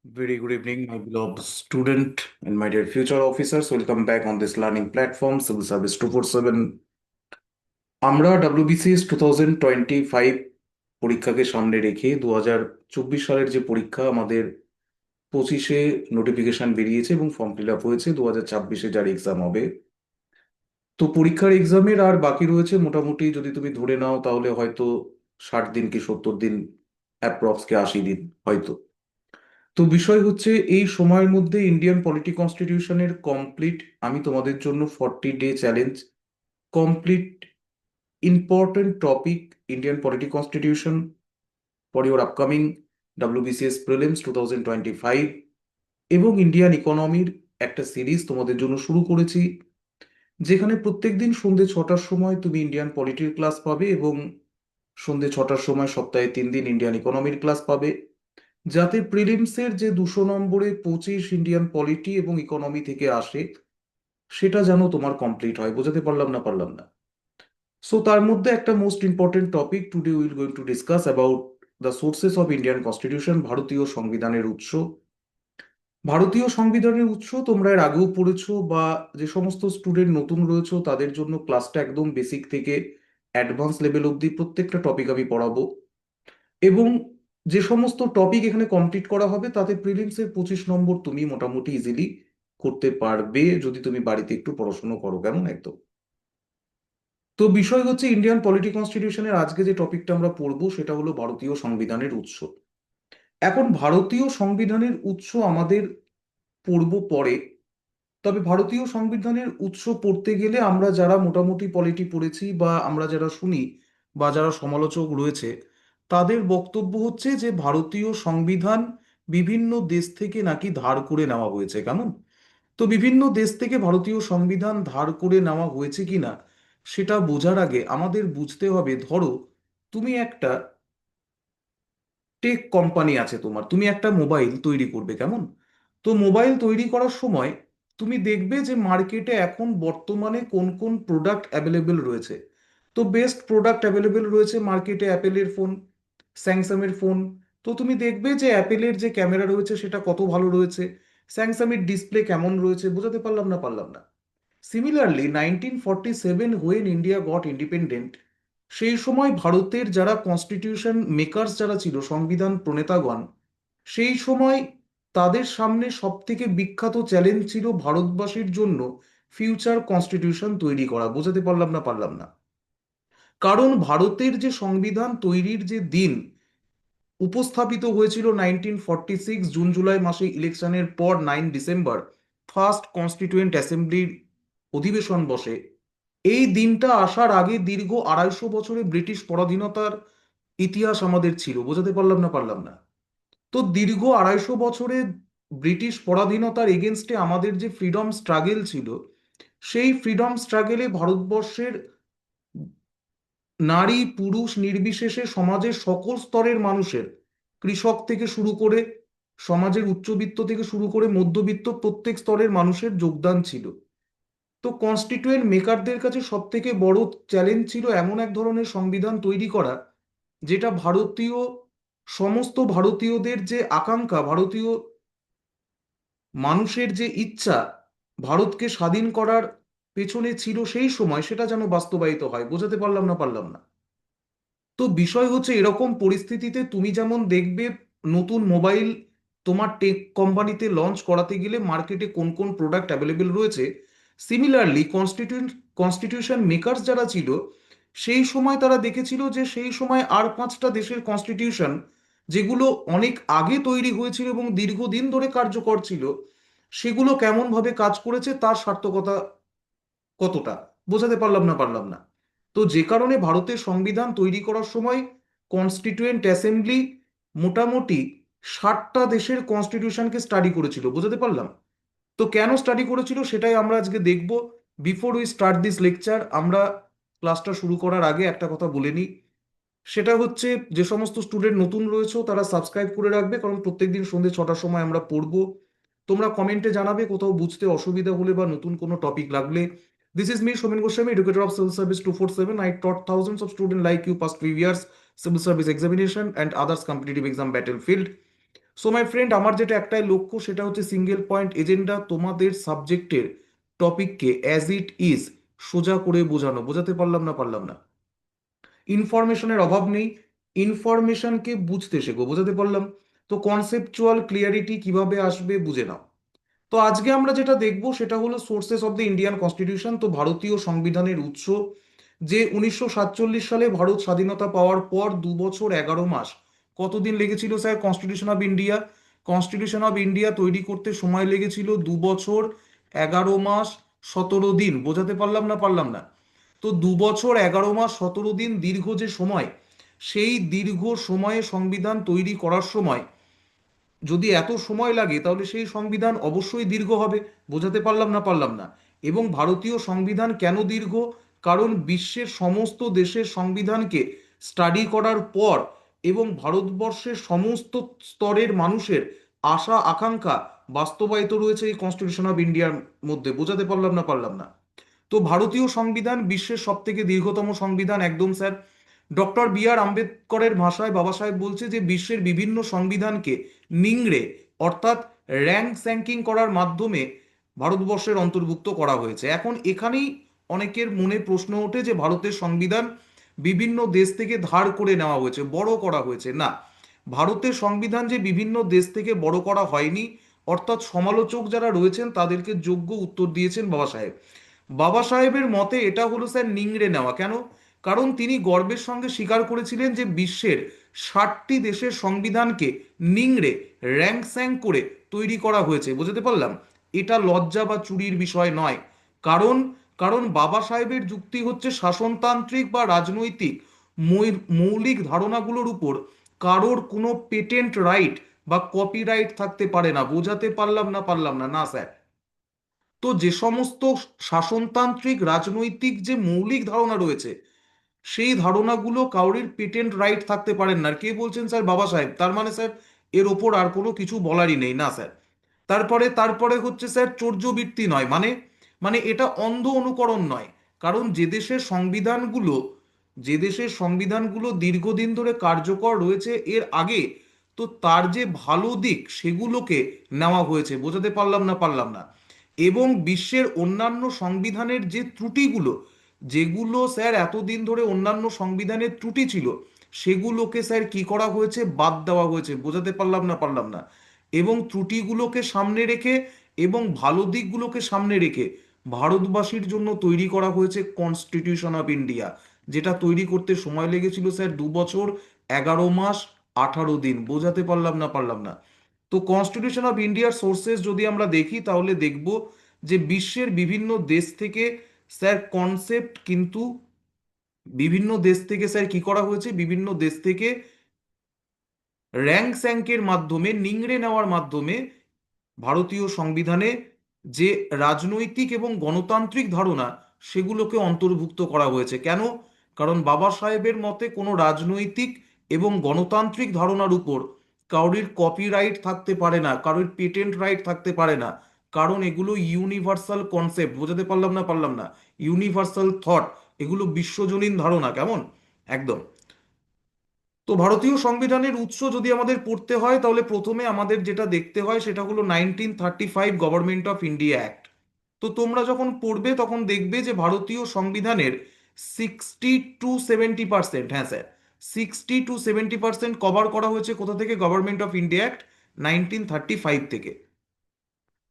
Very good evening, my beloved student and my dear future officers. Welcome back on this learning platform, Civil Service 247. আমরা WBCS 2025 পরীক্ষাকে সামনে রেখে 2024 সালের যে পরীক্ষা আমাদের 25-এ নোটিফিকেশন বেরিয়েছে এবং ফর্ম ফিল আপ হয়েছে 2026-এ যার এক্সাম হবে। তো পরীক্ষার এক্সামের আর বাকি রয়েছে মোটামুটি যদি তুমি ধরে নাও তাহলে হয়তো 60 দিন কি 70 দিন, অ্যাপ্রক্স কি 80 দিন হয়তো। তো বিষয় হচ্ছে এই সময়ের মধ্যে ইন্ডিয়ান পলিটি কনস্টিটিউশনের কমপ্লিট, আমি তোমাদের জন্য 40-ডে challenge, complete important topic Indian polity constitution for your upcoming WBCS prelims 2025 এবং ইন্ডিয়ান ইকোনমির একটা সিরিজ তোমাদের জন্য শুরু করেছি, যেখানে প্রত্যেকদিন সন্ধ্যে 6টার সময় তুমি ইন্ডিয়ান পলিটির ক্লাস পাবে এবং সন্ধ্যে 6টার সময় সপ্তাহে 3 দিন ইন্ডিয়ান ইকোনমির ক্লাস পাবে, যাতে প্রিলিমসের যে 200 নম্বরে 25 ইন্ডিয়ান পলিটি এবং ইকোনমি থেকে আসে সেটা যেন তোমার কমপ্লিট হয়। বোঝাতে পারলাম না? সো তার মধ্যে একটা most important topic today will going to discuss about the sources of Indian constitution, ভারতীয় সংবিধানের উৎস। ভারতীয় সংবিধানের উৎস তোমরা এর আগেও পড়েছো, বা যে সমস্ত স্টুডেন্ট নতুন রয়েছো তাদের জন্য ক্লাসটা একদম বেসিক থেকে অ্যাডভান্স লেভেল অবধি প্রত্যেকটা টপিক আমি পড়াবো। এবং যে সমস্ত টপিক এখানে কমপ্লিট করা হবে তাতে প্রিলিমসের 25 নম্বর তুমি মোটামুটি ইজিলি করতে পারবে যদি তুমি বাড়িতে একটু পড়াশোনা করো, কেমন একদম। তো বিষয় হচ্ছে ইন্ডিয়ান পলিটি কনস্টিটিউশনের আজকে যে টপিকটা আমরা পড়বো সেটা হলো ভারতীয় সংবিধানের উৎস। এখন ভারতীয় সংবিধানের উৎস আমাদের পড়বো পরে, তবে ভারতীয় সংবিধানের উৎস পড়তে গেলে আমরা যারা মোটামুটি পলিটি পড়েছি বা আমরা যারা শুনি বা যারা সমালোচক রয়েছে তাদের বক্তব্য হচ্ছে যে ভারতীয় সংবিধান বিভিন্ন দেশ থেকে নাকি ধার করে নেওয়া হয়েছে, কেমন। তো বিভিন্ন দেশ থেকে ভারতীয় সংবিধান ধার করে নেওয়া হয়েছে কিনা সেটা বোঝার আগে আমাদের বুঝতে হবে, ধরো তুমি একটা টেক কোম্পানি আছে তোমার, তুমি একটা মোবাইল তৈরি করবে, কেমন। তো মোবাইল তৈরি করার সময় তুমি দেখবে যে মার্কেটে এখন বর্তমানে কোন কোন প্রোডাক্ট অ্যাভেলেবেল রয়েছে। তো বেস্ট প্রোডাক্ট অ্যাভেলেবেল রয়েছে মার্কেটে অ্যাপেলের ফোন, স্যামসাংয়ের ফোন। তো তুমি দেখবে যে অ্যাপেলের যে ক্যামেরা রয়েছে সেটা কত ভালো রয়েছে, স্যামসাংয়ের ডিসপ্লে কেমন রয়েছে। বোঝাতে পারলাম না? Similarly 1947 when India goat independent, সেই সময় ভারতের যারা কনস্টিটিউশন মেকার্স যারা ছিল, সংবিধান প্রণেতাগণ, সেই সময় তাদের সামনে সব থেকে বিখ্যাত চ্যালেঞ্জ ছিল ভারতবাসীর জন্য ফিউচার কনস্টিটিউশন তৈরি করা। বোঝাতে পারলাম না? কারণ ভারতের যে সংবিধান তৈরির যে দিন উপস্থাপিত হয়েছিল 1946 জুন জুলাই মাসে ইলেকশনের পর 9 ডিসেম্বর ফার্স্ট কনস্টিটিউয়েন্ট অ্যাসেম্বলির অধিবেশন বসে, এই দিনটা আসার আগে দীর্ঘ 250 বছরে ব্রিটিশ পরাধীনতার ইতিহাস আমাদের ছিল। বোঝাতে পারলাম না? তো দীর্ঘ 250 বছরে ব্রিটিশ পরাধীনতার এগেনস্টে আমাদের যে ফ্রিডম স্ট্রাগল ছিল, সেই ফ্রিডম স্ট্রাগলে ভারতবর্ষের নারী পুরুষ নির্বিশেষে সমাজের সকল স্তরের মানুষের, কৃষক থেকে শুরু করে সমাজের উচ্চবিত্ত থেকে শুরু করে মধ্যবিত্ত প্রত্যেক স্তরের মানুষের যোগদান ছিল। তো কনস্টিটিউয়েন্ট মেকারদের কাছে সব থেকে বড় চ্যালেঞ্জ ছিল এমন এক ধরনের সংবিধান তৈরি করা যেটা ভারতীয় সমস্ত ভারতীয়দের যে আকাঙ্ক্ষা, ভারতীয় মানুষের যে ইচ্ছা ভারতকে স্বাধীন করার পেছনে ছিল সেই সময়, সেটা যেন বাস্তবায়িত হয়। বোঝাতে পারলাম না? তো বিষয় হচ্ছে এরকম পরিস্থিতিতে তুমি যেমন দেখবে নতুন মোবাইল তোমার টেক কোম্পানিতে লঞ্চ করাতে গেলে মার্কেটে কোন কোন প্রোডাক্ট অ্যাভেলেবেল রয়েছে, সিমিলারলি কনস্টিটিউশন মেকার্স যারা ছিল সেই সময় তারা দেখেছিল যে সেই সময় আর 5টা দেশের কনস্টিটিউশন যেগুলো অনেক আগে তৈরি হয়েছিল এবং দীর্ঘদিন ধরে কার্যকর ছিল, সেগুলো কেমনভাবে কাজ করেছে, তার সার্থকতা কতটা। বোঝাতে পারলাম না? তো যে কারণে ভারতের সংবিধান তৈরি করার সময় কনস্টিটিউয়েন্ট অ্যাসেম্বলি মোটামুটি 60টা দেশের কনস্টিটিউশনকে স্টাডি করেছিল। বোঝাতে পারলাম? তো কেন স্টাডি করেছিল সেটাই আমরা আজকে দেখব। Before we start this lecture, আমরা ক্লাসটা শুরু করার আগে একটা কথা বলে নিই, সেটা হচ্ছে যে সমস্ত স্টুডেন্ট নতুন রয়েছে তারা সাবস্ক্রাইব করে রাখবে, কারণ প্রত্যেকদিন সন্ধ্যে 6টার সময় আমরা পড়বো। তোমরা কমেন্টে জানাবে কোথাও বুঝতে অসুবিধা হলে বা নতুন কোনো টপিক লাগলে। This is me Somen Goswami, educator of Civil Service 247. I taught thousands of students like you past few years, civil service examination and others competitive exam battlefield. So my friend, আমার যেটা একটাই লক্ষ্য, সেটা হচ্ছে সিঙ্গেল পয়েন্ট এজেন্ডা, তোমাদের সাবজেক্টের টপিককে as it is সোজা করে বোঝানো। বোঝাতে পারলাম না পারলাম না? ইনফরমেশনের অভাব নেই, ইনফরমেশনকে বুঝতে শেখো। বোঝাতে পারলাম? তো কনসেপচুয়াল ক্লিয়ারিটি কিভাবে আসবে বুঝে নাও। তো আজকে আমরা যেটা দেখব সেটা হলো sources of the Indian constitution, তো ভারতীয় সংবিধানের উৎস। যে 1947 সালে ভারত স্বাধীনতা পাওয়ার পর 2 বছর 11 মাস, কতদিন লেগেছিল sir constitution of India? Constitution of India তৈরি করতে সময় লেগেছিল 2 বছর 11 মাস 17 দিন। বোঝাতে পারলাম না পারলাম না? তো 2 বছর 11 মাস 17 দিন দীর্ঘ যে সময়, সেই দীর্ঘ সময়ে সংবিধান তৈরি করার সময় যদি এত সময় লাগে তাহলে সেই সংবিধান অবশ্যই দীর্ঘ হবে। বোঝাতে পারলাম না পারলাম না? এবং ভারতীয় সংবিধান কেন দীর্ঘ? কারণ বিশ্বের সমস্ত দেশের সংবিধানকে স্টাডি করার পর এবং ভারতবর্ষের সমস্ত স্তরের মানুষের আশা আকাঙ্ক্ষা বাস্তবায়িত রয়েছে এই কনস্টিটিউশন অফ ইন্ডিয়ার মধ্যে। বোঝাতে পারলাম না পারলাম না? তো ভারতীয় সংবিধান বিশ্বের সব থেকে দীর্ঘতম সংবিধান, একদম স্যার। ডক্টর বি আর আম্বেদকরের ভাষায় বাবা সাহেব বলছে যে বিশ্বের বিভিন্ন সংবিধানকে নিংড়ে, অর্থাৎ র্যাঙ্ক স্যাঙ্কিং করার মাধ্যমে ভারতবর্ষের অন্তর্ভুক্ত করা হয়েছে। এখন এখানেই অনেকের মনে প্রশ্ন ওঠে যে ভারতের সংবিধান বিভিন্ন দেশ থেকে ধার করে নেওয়া হয়েছে, বড় করা হয়েছে। না, ভারতের সংবিধান যে বিভিন্ন দেশ থেকে বড় করা হয়নি, অর্থাৎ সমালোচক যারা রয়েছেন তাদেরকে যোগ্য উত্তর দিয়েছেন বাবা সাহেব। বাবা সাহেবের মতে এটা হলো স্যার নিংড়ে নেওয়া। কেন? কারণ তিনি গর্বের সঙ্গে স্বীকার করেছিলেন যে বিশ্বের 60টি দেশের সংবিধানকে নিংড়ে র্যাঙ্ক স্যাঙ্ক করে তৈরি করা হয়েছে। বুঝতে পারলাম? এটা লজ্জা বা চুরির বিষয় নয়। কারণ কারণ বাবা সাহেবের যুক্তি হচ্ছে শাসনতান্ত্রিক বা রাজনৈতিক মৌলিক ধারণাগুলোর উপর কারোর কোনো পেটেন্ট রাইট বা কপিরাইট থাকতে পারে না। বোঝাতে পারলাম না পারলাম না? না স্যার। তো যে সমস্ত শাসনতান্ত্রিক রাজনৈতিক যে মৌলিক ধারণা রয়েছে, সেই ধারণাগুলো কাউরির পেটেন্ট রাইট থাকতে পারেন না। আর কে বলছেন? স্যার বাবা সাহেব। তার মানে স্যার এর ওপর আর কোনো কিছু বলারই নেই? না স্যার। তারপরে তারপরে হচ্ছে স্যার চর্যবৃত্তি নয়, মানে মানে এটা অন্ধ অনুকরণ নয়। কারণ যে দেশের সংবিধানগুলো দীর্ঘদিন ধরে কার্যকর রয়েছে এর আগে, তো তার যে ভালো দিক সেগুলোকে নেওয়া হয়েছে। বোঝাতে পারলাম না পারলাম না? এবং বিশ্বের অন্যান্য সংবিধানের যে ত্রুটিগুলো, যেগুলো স্যার এতদিন ধরে অন্যান্য সংবিধানের ত্রুটি ছিল, সেগুলোকে স্যার কি করা হয়েছে? বাদ দেওয়া হয়েছে। বোঝাতে পারলাম না পারলাম না? এবং ত্রুটিগুলোকে সামনে রেখে এবং ভালো দিকগুলোকে সামনে রেখে ভারতবাসীর জন্য তৈরি করা হয়েছে কনস্টিটিউশন অফ ইন্ডিয়া, যেটা তৈরি করতে সময় লেগেছিল স্যার 2 বছর 11 মাস 18 দিন। বোঝাতে পারলাম না পারলাম না? তো কনস্টিটিউশন অফ ইন্ডিয়ার সোর্সেস যদি আমরা দেখি তাহলে দেখব যে বিশ্বের বিভিন্ন দেশ থেকে স্যার কনসেপ্ট কিন্তু বিভিন্ন দেশ থেকে স্যার কি করা হয়েছে, বিভিন্ন দেশ থেকে র্যাঙ্ক স্যাঙ্কের মাধ্যমে নিংড়ে নেওয়ার মাধ্যমে ভারতীয় সংবিধানে যে রাজনৈতিক এবং গণতান্ত্রিক ধারণা, সেগুলোকে অন্তর্ভুক্ত করা হয়েছে। কেন? কারণ বাবা সাহেবের মতে কোনো রাজনৈতিক এবং গণতান্ত্রিক ধারণার উপর কারোর কপিরাইট থাকতে পারে না, কারোর পেটেন্ট রাইট থাকতে পারে না। কারণ এগুলো ইউনিভার্সাল কনসেপ্ট। বোঝাতে পারলাম না পারলাম না? ইউনিভার্সাল থট, এগুলো বিশ্বজনীন ধারণা। কেমন? একদম। তো ভারতীয় সংবিধানের উৎস যদি আমাদের পড়তে হয় তাহলে প্রথমে আমাদের যেটা দেখতে হয় সেটা হলো 1935 গভর্নমেন্ট অফ ইন্ডিয়া অ্যাক্ট। তো তোমরা যখন পড়বে তখন দেখবে যে ভারতীয় সংবিধানের 60 to 70%, হ্যাঁ স্যার, 60 to 70% কভার করা হয়েছে কোথা থেকে? গভর্নমেন্ট অফ ইন্ডিয়া অ্যাক্ট 1935 থেকে।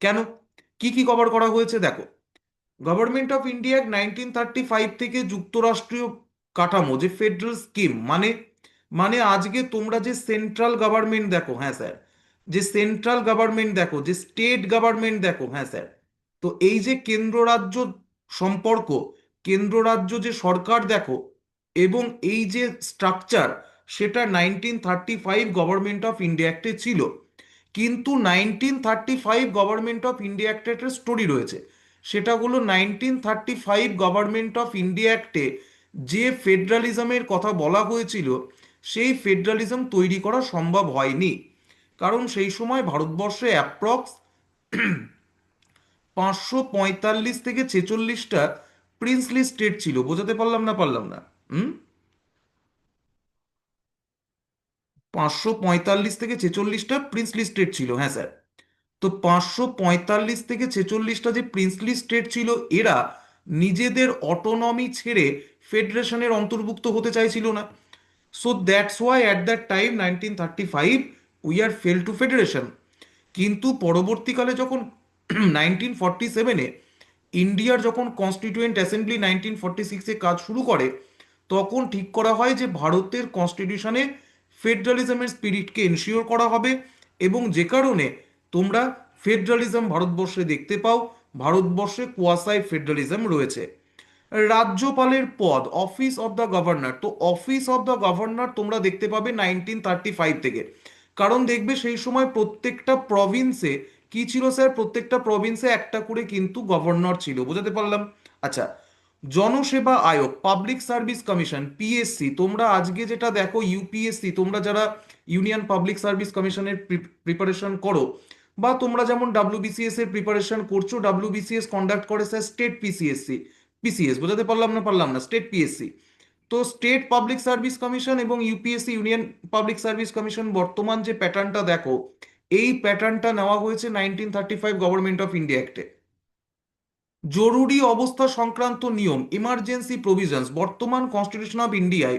কেন? কি কি কভার করা হয়েছে দেখো। গভর্নমেন্ট অফ ইন্ডিয়া 1935 থেকে যুক্তরাষ্ট্রীয় কাঠামো, যে ফেডারেল স্কিম, মানে মানে আজকে তোমরা যে সেন্ট্রাল গভর্নমেন্ট দেখো, হ্যাঁ স্যার, যে সেন্ট্রাল গভর্নমেন্ট দেখো, যে স্টেট গভর্নমেন্ট দেখো, হ্যাঁ স্যার, তো এই যে কেন্দ্র রাজ্য সম্পর্ক, কেন্দ্র রাজ্য যে সরকার দেখো, এবং এই যে স্ট্রাকচার, সেটা 1935 গভর্নমেন্ট অফ ইন্ডিয়া অ্যাক্টে ছিল। কিন্তু 1935 গভর্নমেন্ট অফ ইন্ডিয়া অ্যাক্টে একটা স্টোরি রয়েছে। সেটা হলো 1935 গভর্নমেন্ট অফ ইন্ডিয়া অ্যাক্টে যে ফেডারালিজমের কথা বলা হয়েছিল, সেই ফেডারালিজম তৈরি করা সম্ভব হয়নি। কারণ সেই সময় ভারতবর্ষে অ্যাপ্রক্স 545 থেকে 46টা প্রিন্সলি স্টেট ছিল। বোঝাতে পারলাম না পারলাম না? হুম। 545 থেকে 46টা প্রিন্সলি স্টেট ছিল, হ্যাঁ স্যার। তো 545 থেকে 46টা যে প্রিন্সলি স্টেট ছিল, এরা নিজেদের অটোনমি ছেড়ে ফেডারেশনের অন্তর্ভুক্ত হতে চাইছিল না। So that's why at that time 1935 we are fail to federation. কিন্তু পরবর্তীকালে যখন 1947-এ ইন্ডিয়ার যখন কনস্টিটিউয়েন্ট অ্যাসেম্বলি 1946-এ কাজ শুরু করে, তখন ঠিক করা হয় যে ভারতের কনস্টিটিউশনে ফেডারালিজমের স্পিরিটকে এনশিওর করা হবে, এবং যে কারণে তোমরা ফেডারালিজম ভারতবর্ষে দেখতে পাও। ভারতবর্ষে কোয়াসাই ফেডারালিজম রয়েছে। রাজ্যপালের পদ, অফিস অফ দ্য গভর্নর, তো অফিস অফ দ্য গভর্নর তোমরা দেখতে পাবে 1935 থেকে। কারণ দেখবে সেই সময় প্রত্যেকটা প্রভিন্সে কি ছিল স্যার, প্রত্যেকটা প্রভিন্সে একটা করে কিন্তু গভর্নর ছিল, বোঝাতে পারলাম? আচ্ছা, জনসেবা আয়োগ, পাবলিক সার্ভিস কমিশন, পিএসসি, তোমরা আজকে যেটা দেখো ইউপিএসসি, তোমরা যারা ইউনিয়ন পাবলিক সার্ভিস কমিশনের প্রিপারেশন করো, বা তোমরা যেমন ডাব্লিউবিসিএস এর প্রিপারেশন করছো, ডাব্লিউবিসিএস কন্ডাক্ট করে স্যার স্টেট পিসিএসসি, পিসিএস, বোঝাতে পারলাম না স্টেট পিএসসি। তো স্টেট পাবলিক সার্ভিস কমিশন এবং UPSC union public service commission বর্তমান যে প্যাটার্নটা দেখো, এই প্যাটার্নটা নেওয়া হয়েছে 1935 গভর্নমেন্ট অফ ইন্ডিয়া অ্যাক্টে। জরুরি অবস্থা সংক্রান্ত নিয়ম, ইমার্জেন্সি প্রভিশনস, বর্তমান কনস্টিটিউশন অফ ইন্ডিয়ায়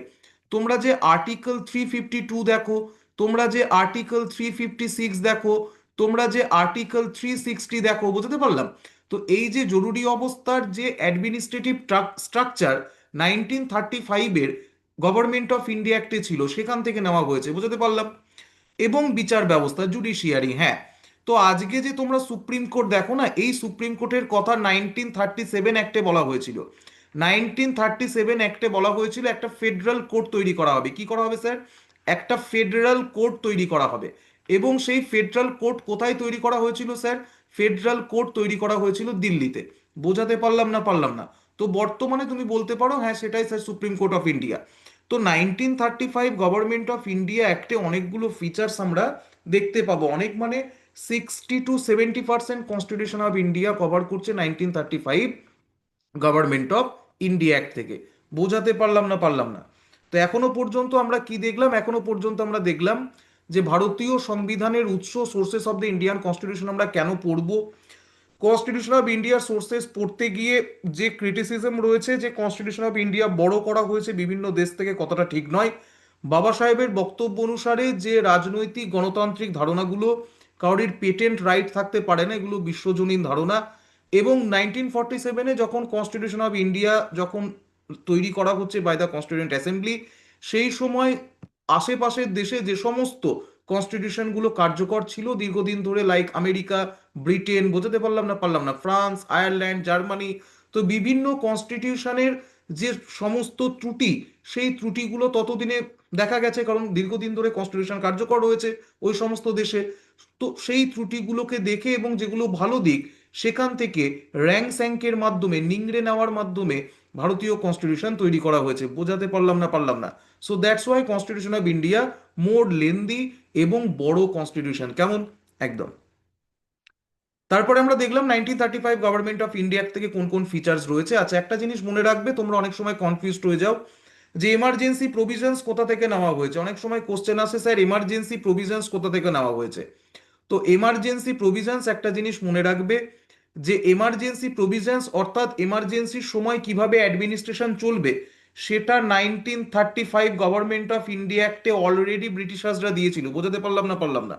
তোমরা যে আর্টিকেল 352 দেখো, তোমরা যে আর্টিকেল 356 দেখো, তোমরা যে আর্টিকেল 360 দেখো, বুঝতে পারলাম? তো এই যে জরুরি অবস্থার যে অ্যাডমিনিস্ট্রেটিভ স্ট্রাকচার 1935-এর গভর্নমেন্ট অফ ইন্ডিয়া অ্যাক্টে ছিল, সেখান থেকে নেওয়া হয়েছে, বুঝতে পারলাম? এবং বিচার ব্যবস্থা, জুডিশিয়ারি, হ্যাঁ। তো আজকে যে তোমরা সুপ্রিম কোর্ট দেখো না, এই সুপ্রিম কোর্টের কথা 1937 অ্যাক্টে বলা হয়েছিল। 1937 অ্যাক্টে বলা হয়েছিল একটা ফেডারাল কোর্ট তৈরি করা হবে। কি করা হবে স্যার? একটা ফেডারাল কোর্ট তৈরি করা হবে। এবং সেই ফেডারাল কোর্ট কোথায় তৈরি করা হয়েছিল স্যার? ফেডারাল কোর্ট তৈরি করা হয়েছিল দিল্লিতে। বোঝাতে পারলাম না? তো বর্তমানে তুমি বলতে পারো হ্যাঁ সেটাই sir supreme court of India. তো 1935 গভর্নমেন্ট অফ ইন্ডিয়া অ্যাক্টে অনেকগুলো ফিচার্স আমরা দেখতে পাবো, অনেক মানে 60 to 70% constitution of India cover করছে 1935 গভর্নমেন্ট অফ ইন্ডিয়া অ্যাক্ট থেকে। বোঝাতে পারলাম না? তো এখনো পর্যন্ত আমরা কি দেখলাম? এখনো পর্যন্ত আমরা দেখলাম যে ভারতীয় সংবিধানের উৎস, sources of the Indian constitution আমরা কেন পড়বো। কনস্টিটিউশন অফ ইন্ডিয়ার সোর্সেস পড়তে গিয়ে যে ক্রিটিসিজম রয়েছে যে কনস্টিটিউশন অফ ইন্ডিয়া বড় করা হয়েছে বিভিন্ন দেশ থেকে, কতটা ঠিক নয়। বাবা সাহেবের বক্তব্য অনুসারে যে রাজনৈতিক গণতান্ত্রিক ধারণাগুলো কারোর পেটেন্ট রাইট থাকতে পারে না, এগুলো বিশ্বজনীন ধারণা। এবং 1947-এ যখন কনস্টিটিউশন অফ ইন্ডিয়া যখন তৈরি করা হচ্ছে বাই দ্য কনস্টিটিউয়েন্ট অ্যাসেম্বলি, সেই সময় আশেপাশের দেশে যে সমস্ত কনস্টিটিউশনগুলো কার্যকর ছিল দীর্ঘদিন ধরে, লাইক আমেরিকা, ব্রিটেন, বোঝাতে পারলাম না, ফ্রান্স, আয়ারল্যান্ড, জার্মানি, তো বিভিন্ন কনস্টিটিউশনের যে সমস্ত ত্রুটি, সেই ত্রুটিগুলো ততদিনে দেখা গেছে, কারণ দীর্ঘদিন ধরে কনস্টিটিউশন কার্যকর রয়েছে ওই সমস্ত দেশে। তো সেই ত্রুটিগুলোকে দেখে এবং যেগুলো ভালো দিক, সেখান থেকে র্যাঙ্ক স্যাঙ্কের মাধ্যমে, নিংড়ে নেওয়ার মাধ্যমে ভারতীয় কনস্টিটিউশন তৈরি করা হয়েছে। বোঝাতে পারলাম না? So that's why constitution of India more lengthy এবং বড় কনস্টিটিউশন, কেমন? একদম। তারপরে আমরা দেখলাম 1935 গভর্নমেন্ট অফ ইন্ডিয়া থেকে কোন কোন ফিচার্স রয়েছে। আচ্ছা, একটা জিনিস মনে রাখবে, তোমরা অনেক সময় কনফিউজড হয়ে যাও যে এমার্জেন্সি প্রভিশনস কোথা থেকে নেওয়া হয়েছে। অনেক সময় কোশ্চেন আসে স্যার এমার্জেন্সি প্রভিশনস কোথা থেকে নেওয়া হয়েছে। তো এমার্জেন্সি প্রভিশনস একটা জিনিস মনে রাখবে, যে এমার্জেন্সি প্রভিশনস অর্থাৎ এমার্জেন্সির সময় কিভাবে অ্যাডমিনিস্ট্রেশন চলবে, সেটা 1935 গভর্নমেন্ট অফ ইন্ডিয়া অ্যাক্টে অলরেডি ব্রিটিশার্সরা দিয়েছিল। বোঝাতে পারলাম না?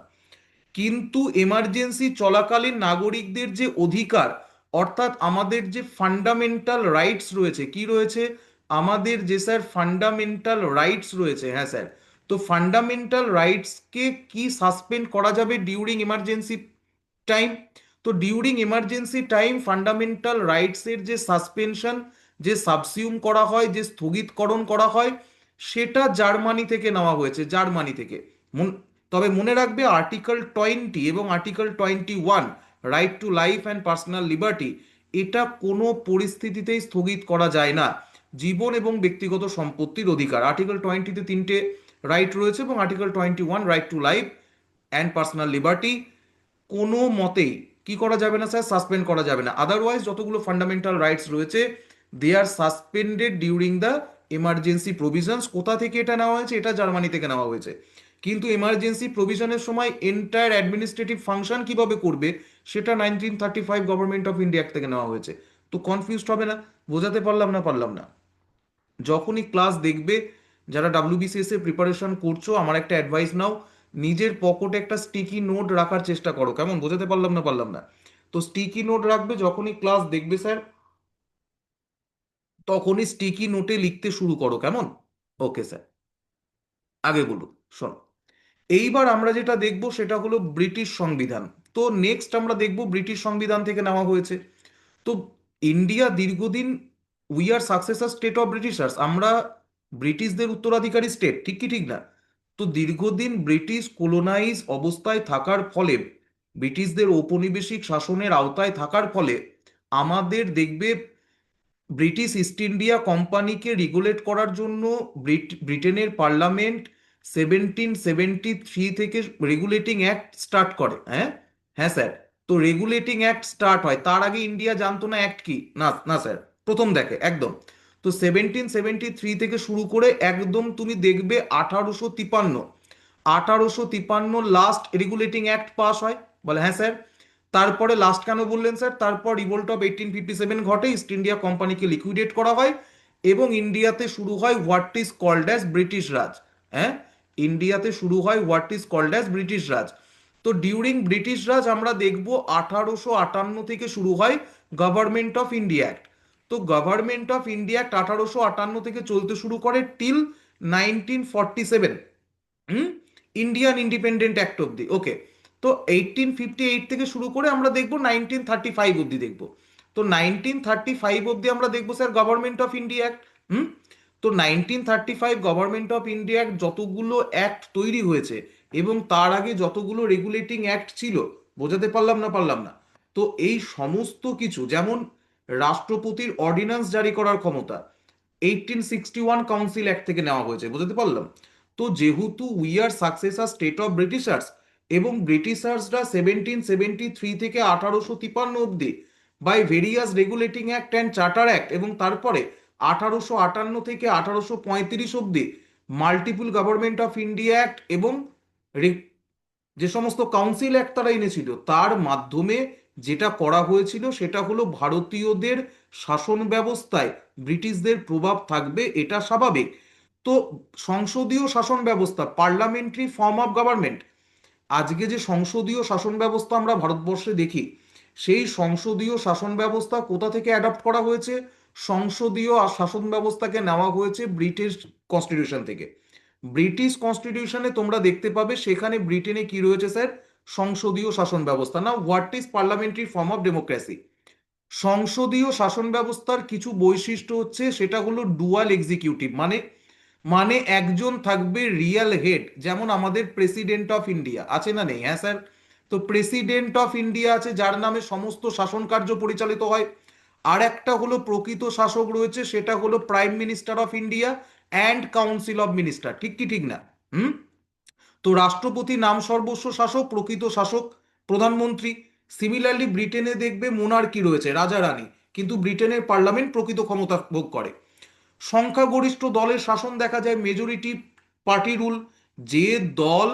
কিন্তু এমার্জেন্সি চলাকালীন নাগরিকদের যে অধিকার, অর্থাৎ আমাদের যে ফান্ডামেন্টাল রাইটস রয়েছে, কি রয়েছে? আমাদের যে স্যার ফান্ডামেন্টাল রাইটস রয়েছে, হ্যাঁ স্যার। তো ফান্ডামেন্টাল রাইটসকে কি সাসপেন্ড করা যাবে ডিউরিং এমার্জেন্সি টাইম? তো ডিউরিং এমার্জেন্সি টাইম ফান্ডামেন্টাল রাইটসের যে সাসপেনশন, যে সাবসিউম করা হয়, যে স্থগিতকরণ করা হয়, সেটা জার্মানি থেকে নেওয়া হয়েছে, জার্মানি থেকে। তবে মনে রাখবে আর্টিকেল 20 এবং article 21, right to life and personal liberty, এটা কোনো পরিস্থিতিতেই স্থগিত করা যায় না। জীবন এবং ব্যক্তিগত সম্পত্তির অধিকার, আর্টিকেল 20-তে 3টে রাইট রয়েছে, এবং article 21 right to life and personal liberty কোনো মতেই কি করা যাবে না স্যার? সাসপেন্ড করা যাবে না। আদারওয়াইজ যতগুলো ফান্ডামেন্টাল রাইটস রয়েছে they are suspended during the emergency provisions. কোথা থেকে এটা নেওয়া হয়েছে? এটা জার্মানি থেকে নেওয়া হয়েছে। কিন্তু এমার্জেন্সি প্রভিশনের সময় এন্টায়ার অ্যাডমিনিস্ট্রেটিভ ফাংশন কিভাবে করবে সেটা 1935 গভর্নমেন্ট অফ ইন্ডিয়া থেকে নেওয়া হয়েছে। তো কনফিউজড হবে না? বোঝাতে পারলাম না? যখনই ক্লাস দেখবে, যারা ডাব্লিউবিসিএস এর প্রিপারেশন করছো, আমার একটা অ্যাডভাইস নাও, নিজের পকেটে একটা স্টিকি নোট রাখার চেষ্টা করো। কেমন? বোঝাতে পারলাম না? তো স্টিকি নোট রাখবে, যখনই ক্লাস দেখবে স্যার তখনই স্টিকি নোটে লিখতে শুরু করো। কেমন? ওকে স্যার, আগে বলুন। শোনো, এইবার আমরা যেটা দেখব সেটা হলো ব্রিটিশ সংবিধান। তো নেক্সট আমরা দেখব ব্রিটিশ সংবিধান থেকে নেওয়া হয়েছে। তো ইন্ডিয়া দীর্ঘদিন, we are successor state of ব্রিটিশার্স, আমরা ব্রিটিশদের উত্তরাধিকারী স্টেট, ঠিক কি ঠিক না? তো দীর্ঘদিন ব্রিটিশ কোলোনাইজ অবস্থায় থাকার ফলে, ব্রিটিশদের ঔপনিবেশিক শাসনের আওতায় থাকার ফলে আমাদের দেখবে ব্রিটিশ ইস্ট ইন্ডিয়া কোম্পানিকে রেগুলেট করার জন্য ব্রিটেনের পার্লামেন্ট 1773 থেকে রেগুলেটিং অ্যাক্ট স্টার্ট করে। হ্যাঁ, হ্যাঁ স্যার। তো রেগুলেটিং অ্যাক্ট স্টার্ট হয়, তার আগে ইন্ডিয়া জানতো না অ্যাক্ট কি। না না স্যার, প্রথম দেখে একদম। তো 1773 থেকে শুরু করে একদম তুমি দেখবে 1853 লাস্ট রেগুলেটিং অ্যাক্ট পাস হয়। বলে হ্যাঁ স্যার। তারপরে লাস্ট কেন বললেন স্যার? তারপর রিভোল্ট অফ 1857 ঘটে, ইস্ট ইন্ডিয়া কোম্পানিকে লিকুইডেট করা হয় এবং ইন্ডিয়াতে শুরু হয় what is called as British Raj. হ্যাঁ, ইন্ডিয়াতে শুরু হয় what is called as British Raj. তো ডিউরিং ব্রিটিশ রাজ আমরা দেখব 1858 থেকে শুরু হয় গভর্নমেন্ট অফ ইন্ডিয়া অ্যাক্ট। তো গভর্নমেন্ট অফ ইন্ডিয়া অ্যাক্ট 1858 থেকে চলতে শুরু করে টিল 1947। হুম, ইন্ডিয়ান ইন্ডিপেন্ডেন্ট অ্যাক্ট অব্দি। ওকে। তো 1858 থেকে শুরু করে আমরা দেখবো 1935 অব্দি দেখবো। তো 1935 অব্দি আমরা দেখবো sir government of India act. হুম। তো 1935 গভর্নমেন্ট অফ ইন্ডিয়া অ্যাক্ট যতগুলো অ্যাক্ট তৈরি হয়েছে এবং তার আগে যতগুলো রেগুলেটিং অ্যাক্ট ছিল, বোঝাতে পারলাম না? তো এই সমস্ত কিছু, যেমন রাষ্ট্রপতির অর্ডিন্যান্স জারি করার ক্ষমতা 1861 কাউন্সিল অ্যাক্ট থেকে নেওয়া হয়েছে। বোঝাতে পারলাম? তো যেহেতু we are successor state of Britishers এবং ব্রিটিশার্সরা 1773 থেকে 1853 অব্দি by various regulating act and charter act, এবং তারপরে 1858 থেকে 1835 অব্দি multiple government of India act এবং যে সমস্ত কাউন্সিল অ্যাক্ট তারা এনেছিল, তার মাধ্যমে যেটা করা হয়েছিল সেটা হলো ভারতীয়দের শাসন ব্যবস্থায় ব্রিটিশদের প্রভাব থাকবে, এটা স্বাভাবিক। তো সংসদীয় শাসন ব্যবস্থা, পার্লামেন্টারি ফর্ম অফ গভর্নমেন্ট, আজকে যে সংসদীয় শাসন ব্যবস্থা আমরা ভারতবর্ষে দেখি, সেই সংসদীয় শাসন ব্যবস্থা কোথা থেকে অ্যাডপ্ট করা হয়েছে? সংসদীয় শাসন ব্যবস্থাকে নেওয়া হয়েছে ব্রিটিশ কনস্টিটিউশন থেকে। ব্রিটিশ কনস্টিটিউশনে তোমরা দেখতে পাবে সেখানে ব্রিটেনে কি রয়েছে স্যার? সংসদীয় শাসন ব্যবস্থা। না, what is parliamentary form of democracy? সংসদীয় শাসন ব্যবস্থার কিছু বৈশিষ্ট্য হচ্ছে, সেটা হলো ডুয়াল এক্সিকিউটিভ, মানে মানে একজন থাকবে রিয়েল হেড, যেমন আমাদের প্রেসিডেন্ট অফ ইন্ডিয়া আছে না নেই? হ্যাঁ স্যার। তো প্রেসিডেন্ট অফ ইন্ডিয়া আছে, যার নামে সমস্ত শাসন কার্য পরিচালিত হয়। আর একটা হলো প্রকৃত শাসক রয়েছে, সেটা হলো prime minister of India and council of minister, ঠিক কি ঠিক না? হুম। তো রাষ্ট্রপতি নাম সর্বস্ব শাসক, প্রকৃত শাসক প্রধানমন্ত্রী। সিমিলারলি ব্রিটেনে দেখবে মোনার্কি রয়েছে, রাজা রানী, কিন্তু ব্রিটেনের পার্লামেন্ট প্রকৃত ক্ষমতা ভোগ করে। সংখ্যাগরিষ্ঠ দলের শাসন দেখা যায়, মেজরিটি পার্টি রুল। যে দল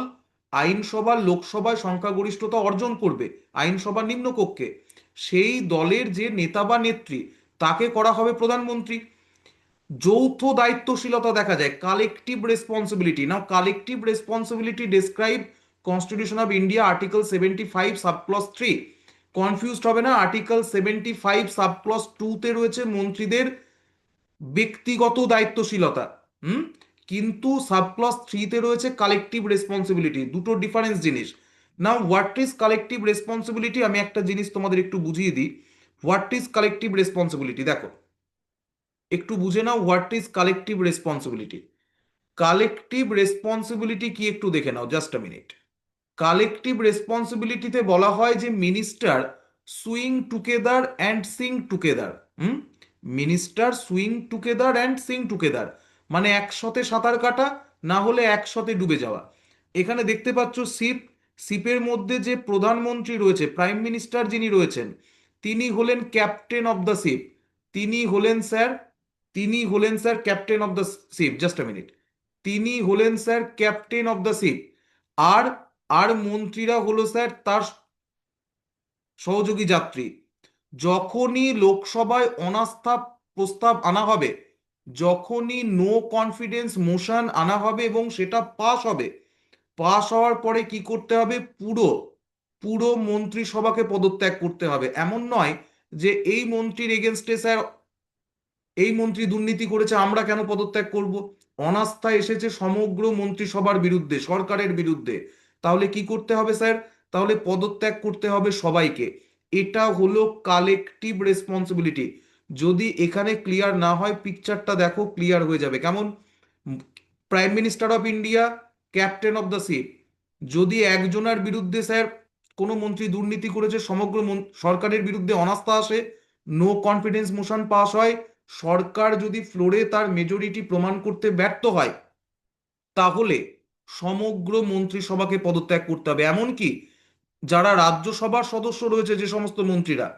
আইনসভার লোকসভায় সংখ্যাগরিষ্ঠতা অর্জন করবে আইনসভার নিম্নকক্ষে, সেই দলের যে নেতা বা নেত্রী, তাকে করা হবে প্রধানমন্ত্রী। যৌথ দায়িত্বশীলতা দেখা যায়, collective responsibility. Now collective responsibility describe constitution of India article 75 subclause 3। Confused হবে না, আর্টিকেল 75 সাবক্লস 2 তে রয়েছে মন্ত্রীদের ব্যক্তিগত দায়িত্বশীলতা। হুম। কিন্তু সাবক্লস 3 তে রয়েছে কালেকটিভ রেসপন্সিবিলিটি, দুটো ডিফারেন্স জিনিস। Now what is collective responsibility, আমি একটা জিনিস তোমাদের একটু বুঝিয়ে দিই। হোয়াট ইজ কালেকটিভ রেসপন্সিবিলিটি, দেখো একটু বুঝে now what is collective responsibility. Collective responsibility কি একটু দেখে নাও, জাস্ট আ মিনিট। কালেকটিভ রেসপন্সিবিলিটিতে বলা হয় যে minister swing together and sing together. Hmm. Minister swing together and sing together, মানে একসাথে সাঁতার কাটা, না হলে একসাথে ডুবে যাওয়া। এখানে দেখতে পাচ্ছ শিপ, শিপের মধ্যে যে প্রধানমন্ত্রী রয়েছে, প্রাইম মিনিস্টার যিনি রয়েছেন, তিনি হলেন ক্যাপ্টেন অফ দ্য শিপ। তিনি হলেন স্যার তিনি হলেন sir captain of the ship. Just a minute. তিনি হলেন sir captain of the ship. আর আর মন্ত্রীরা হলো স্যার তার সহযোগী যাত্রী। যখনই লোকসভায় অনাস্থা প্রস্তাব আনা হবে, যখনই নো কনফিডেন্স মোশন আনা হবে এবং সেটা পাস হবে, পাস হওয়ার পরে কি করতে হবে, পুরো পুরো মন্ত্রিসভাকে পদত্যাগ করতে হবে। এমন নয় যে এই মন্ত্রীর এগেনস্টে স্যার এই মন্ত্রী দুর্নীতি করেছে আমরা কেন পদত্যাগ করব। অনাস্থা এসেছে সমগ্র মন্ত্রিসভার বিরুদ্ধে, সরকারের বিরুদ্ধে। তাহলে কি করতে হবে স্যার, তাহলে পদত্যাগ করতে হবে সবাইকে। এটা হলো কালেকটিভ রেসপন্সিবিলিটি। যদি এখানে ক্লিয়ার না হয়, পিকচারটা দেখো ক্লিয়ার হয়ে যাবে কেমন। Prime minister of India, captain of the sheep. যদি একজনের বিরুদ্ধে স্যার কোনো মন্ত্রী দুর্নীতি করেছে, সমগ্র সরকারের বিরুদ্ধে অনাস্থা আসে, নো কনফিডেন্স মোশন পাস হয়, সরকার যদি ফ্লোরে তার মেজরিটি প্রমাণ করতে ব্যর্থ হয়, তাহলে সমগ্র মন্ত্রিসভাকে পদত্যাগ করতে হবে। এমনকি যারা রাজ্যসভার সদস্য রয়েছে, যে সমস্ত মন্ত্রীরা,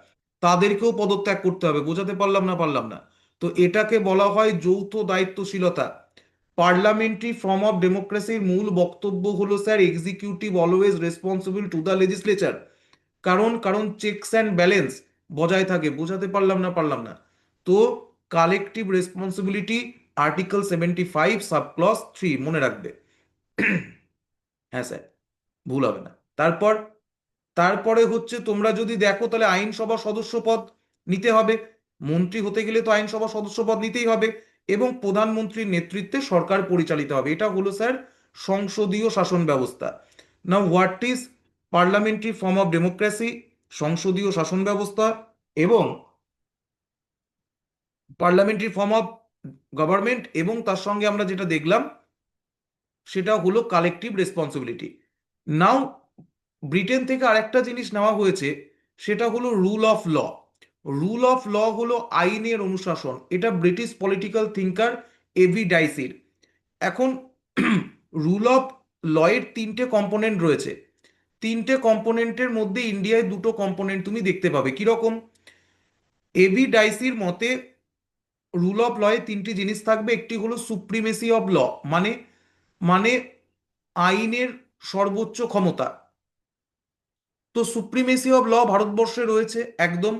তাদেরকেও পদত্যাগ করতে হবে। বোঝাতে পারলাম না পারলাম না? তো এটাকে বলা হয় যৌথ দায়িত্বশীলতা। পার্লামেন্টারি ফর্ম অফ ডেমোক্রেসির মূল বক্তব্য হলো sir, executive always responsible to the legislature. কারণ কারণ চেকস অ্যান্ড ব্যালেন্স বজায় থাকে। বোঝাতে পারলাম না পারলাম না? তো collective responsibility, article 75 sub clause 3 মনে রাখবে। হ্যাঁ স্যার, ভুল হবে না। তারপর তারপরে হচ্ছে, তোমরা যদি দেখো তাহলে আইনসভা সদস্য পদ নিতে হবে। মন্ত্রী হতে গেলে তো আইনসভা সদস্য পদ নিতেই হবে। এবং প্রধানমন্ত্রীর নেতৃত্বে সরকার পরিচালিত হবে। এটা হলো স্যার সংসদীয় শাসন ব্যবস্থা। না, what is parliamentary form of democracy, সংসদীয় শাসন ব্যবস্থা, এবং পার্লামেন্টারি ফর্ম অফ গভর্নমেন্ট, এবং তার সঙ্গে আমরা যেটা দেখলাম সেটা হলো কালেকটিভ রেসপন্সিবিলিটি। নাও ব্রিটেন থেকে আরেকটা জিনিস নেওয়া হয়েছে, সেটা হলো rule of law. Rule of law হলো আইনের অনুশাসন। এটা ব্রিটিশ পলিটিক্যাল থিঙ্কার এভি ডাইসির। এখন রুল অফ ল এর তিনটে কম্পোনেন্ট রয়েছে। তিনটে কম্পোনেন্টের মধ্যে ইন্ডিয়ায় দুটো কম্পোনেন্ট তুমি দেখতে পাবে। কিরকম? এভি ডাইসির মতে রুল অফ ল এ তিনটি জিনিস থাকবে। একটি হলো সুপ্রিমেসি অফ ল, মানে মানে আইনের সর্বোচ্চ ক্ষমতা। তো সুপ্রিমেসি অফ ল ভারতবর্ষে রয়েছে একদম।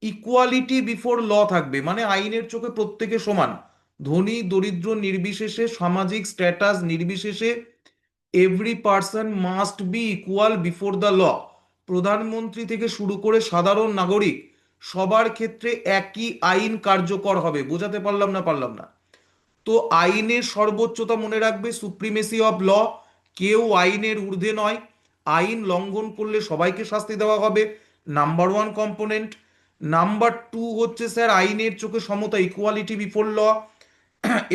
ইকুয়ালিটি বিফোর ল থাকবে, মানে আইনের চোখে প্রত্যেকে সমান, ধনী দরিদ্র নির্বিশেষে, সামাজিক স্ট্যাটাস নির্বিশেষে, every person must be equal before the law. প্রধানমন্ত্রী থেকে শুরু করে সাধারণ নাগরিক, সবার ক্ষেত্রে একই আইন কার্যকর হবে। বোঝাতে পারলাম না পারলাম না? তো আইনের সর্বোচ্চতা মনে রাখবে, সুপ্রিমেসি অফ ল। কেউ আইনের ঊর্ধ্বে নয়। আইন লঙ্ঘন করলে সবাইকে শাস্তি দেওয়া হবে, number one component. Number two হচ্ছে স্যার আইনের চোখে সমতা, ইকুয়ালিটি বিফোর ল।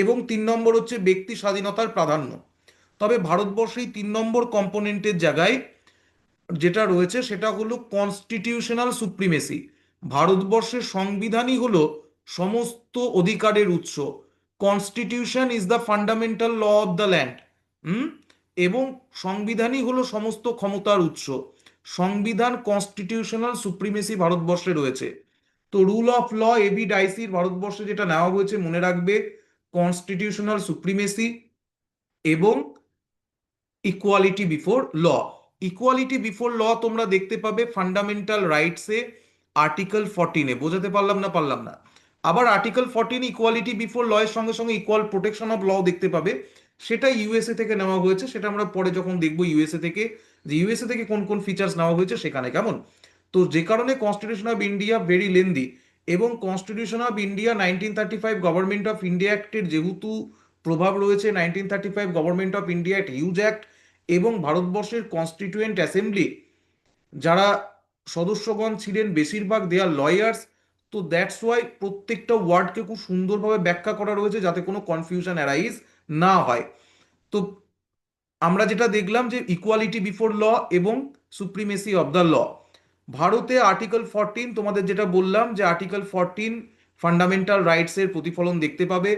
এবং 3 নম্বর হচ্ছে ব্যক্তি স্বাধীনতার প্রাধান্য। তবে ভারতবর্ষে এই 3 নম্বর কম্পোনেন্টের জায়গায় যেটা রয়েছে সেটা হলো কনস্টিটিউশনাল সুপ্রিমেসি। ভারতবর্ষের সংবিধানই হলো সমস্ত অধিকারের উৎস। Constitution is the fundamental law of the land. হুম। এবং সংবিধানই হলো সমস্ত ক্ষমতার উৎস। সংবিধান, কনস্টিটিউশনাল সুপ্রিমেসি ভারতবর্ষে রয়েছে। তো রুল অফ ল এবি ডাইসির ভারতবর্ষে যেটা নেওয়া হয়েছে মনে রাখবে, কনস্টিটিউশনাল সুপ্রিমেসি এবং equality before law. Equality before law তোমরা দেখতে পাবে ফান্ডামেন্টাল রাইটসে, আর্টিকেল 14-এ। বোঝাতে পারলাম না পারলাম না? আবার আর্টিকেল 14 ইকুয়ালিটি বিফোর ল এর সঙ্গে সঙ্গে ইকুয়াল প্রোটেকশন অফ ল দেখতে পাবে। সেটা ইউএসএ থেকে নেওয়া হয়েছে, সেটা আমরা পরে যখন দেখবো ইউএসএ থেকে, যে ইউএসএ থেকে কোন কোন ফিচার্স নেওয়া হয়েছে সেখানে কেমন। তো যে কারণে constitution of India very lengthy. এবং constitution of India 1935 government of India অ্যাক্টের যেহেতু প্রভাব রয়েছে, 1935 government of India act huge act. এবং ভারতবর্ষের কনস্টিটিউয়েন্ট অ্যাসেম্বলি যারা সদস্যগণ ছিলেন বেশিরভাগ দে আর লয়ার্স। তো দ্যাটস ওয়াই প্রত্যেকটা ওয়ার্ডকে খুব সুন্দরভাবে ব্যাখ্যা করা রয়েছে যাতে কোনো কনফিউশন অ্যারাইজ না হয়। তো আমরা যেটা দেখলাম যে ইকুয়ালিটি বিফোর ল এবং সুপ্রিমেসি অফ দ্য ল। ভারতে আর্টিকেল 14, তোমাদের যেটা বললাম যে আর্টিকেল 14 ফান্ডামেন্টাল রাইটসের প্রতিফলন দেখতে পাবে।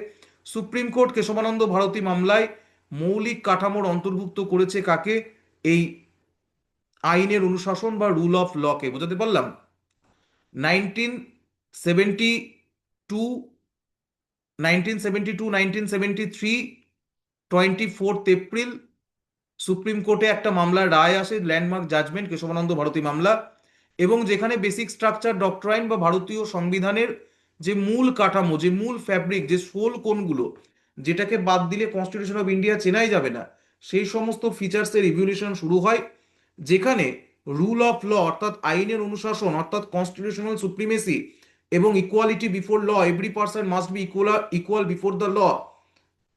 সুপ্রিম কোর্ট কেশবানন্দ ভারতী মামলায় মৌলিক কাঠামোর অন্তর্ভুক্ত করেছে কাকে? এই আইনের অনুশাসন বা রুল অফ লকে। বোঝাতে পারলাম? 1972, 1972, 1973, 24 এপ্রিল সুপ্রিম কোর্টে একটা মামলার রায় আসে, ল্যান্ডমার্ক জাজমেন্ট কেশবানন্দ ভারতী মামলা, এবং যেখানে বেসিক স্ট্রাকচার ডক্ট্রাইন বা ভারতীয় সংবিধানের যে মূল কাঠামো, যে মূল ফ্যাব্রিক, যে সোল কোনগুলো, যেটাকে বাদ দিলে কনস্টিটিউশন অফ ইন্ডিয়া চেনাই যাবে না, সেই সমস্ত ফিচার্সের রিভলিউশন শুরু হয়, যেখানে রুল অফ ল অর্থাৎ আইনের অনুশাসন অর্থাৎ কনস্টিটিউশনাল সুপ্রিমেসি এবং equality before law, every person must be equal equal before the law,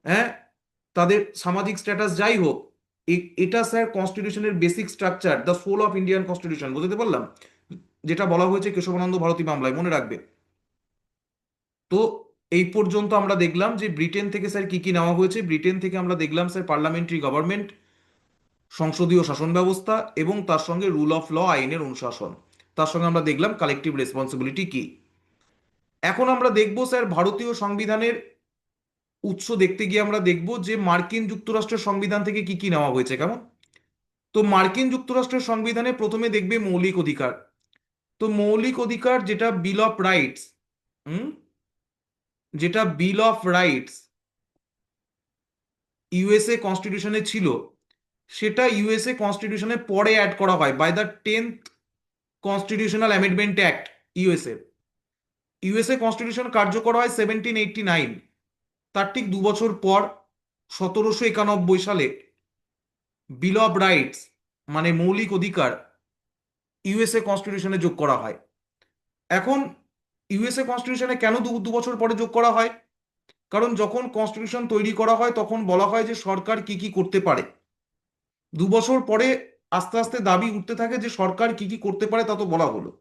হ্যাঁ, তাদের সামাজিক স্ট্যাটাস যাই হোক, এটা স্যার কনস্টিটিউশনের basic structure, the soul of Indian constitution, বুঝতে পারলাম, যেটা বলা হয়েছে কেশবানন্দ ভারতী মামলায়, মনে রাখবে। তো এই পর্যন্ত আমরা দেখলাম যে ব্রিটেন থেকে স্যার কি কি নেওয়া হয়েছে। ব্রিটেন থেকে আমরা দেখলাম স্যার পার্লামেন্টারি গভর্নমেন্ট, সংসদীয় শাসন ব্যবস্থা, এবং তার সঙ্গে রুল অফ ল, আইনের অনুশাসন, তার সঙ্গে আমরা দেখলাম কালেকটিভ রেসপন্সিবিলিটি কি। এখন আমরা দেখব স্যার ভারতীয় সংবিধানের উৎস দেখতে গিয়ে আমরা দেখব যে মার্কিন যুক্তরাষ্ট্রের সংবিধান থেকে কি কি নেওয়া হয়েছে, কেমন। তো মার্কিন যুক্তরাষ্ট্রের সংবিধানে প্রথমে দেখবে মৌলিক অধিকার। তো মৌলিক অধিকার যেটা বিল অফ রাইটস, হুম, যেটা বিল অফ রাইটস ইউএসএ কনস্টিটিউশনে ছিল, সেটা ইউএসএ কনস্টিটিউশনে পরে অ্যাড করা হয় by the 10th constitutional amendment act. USA USA constitution কার্যকর হয় 1789, তার ঠিক 2 বছর পর 1791 সালে বিল অফ রাইটস মানে মৌলিক অধিকার ইউএসএ কনস্টিটিউশনে যোগ করা হয়। এখন ইউএসএ কনস্টিটিউশনে কেন দু দু বছর পরে যোগ করা হয়? কারণ যখন কনস্টিটিউশন তৈরি করা হয় তখন বলা হয় যে সরকার কি কি করতে পারে। 2 বছর পরে আস্তে আস্তে দাবি উঠতে থাকে যে সরকার কি কি করতে পারে, তা তো বলা হলো,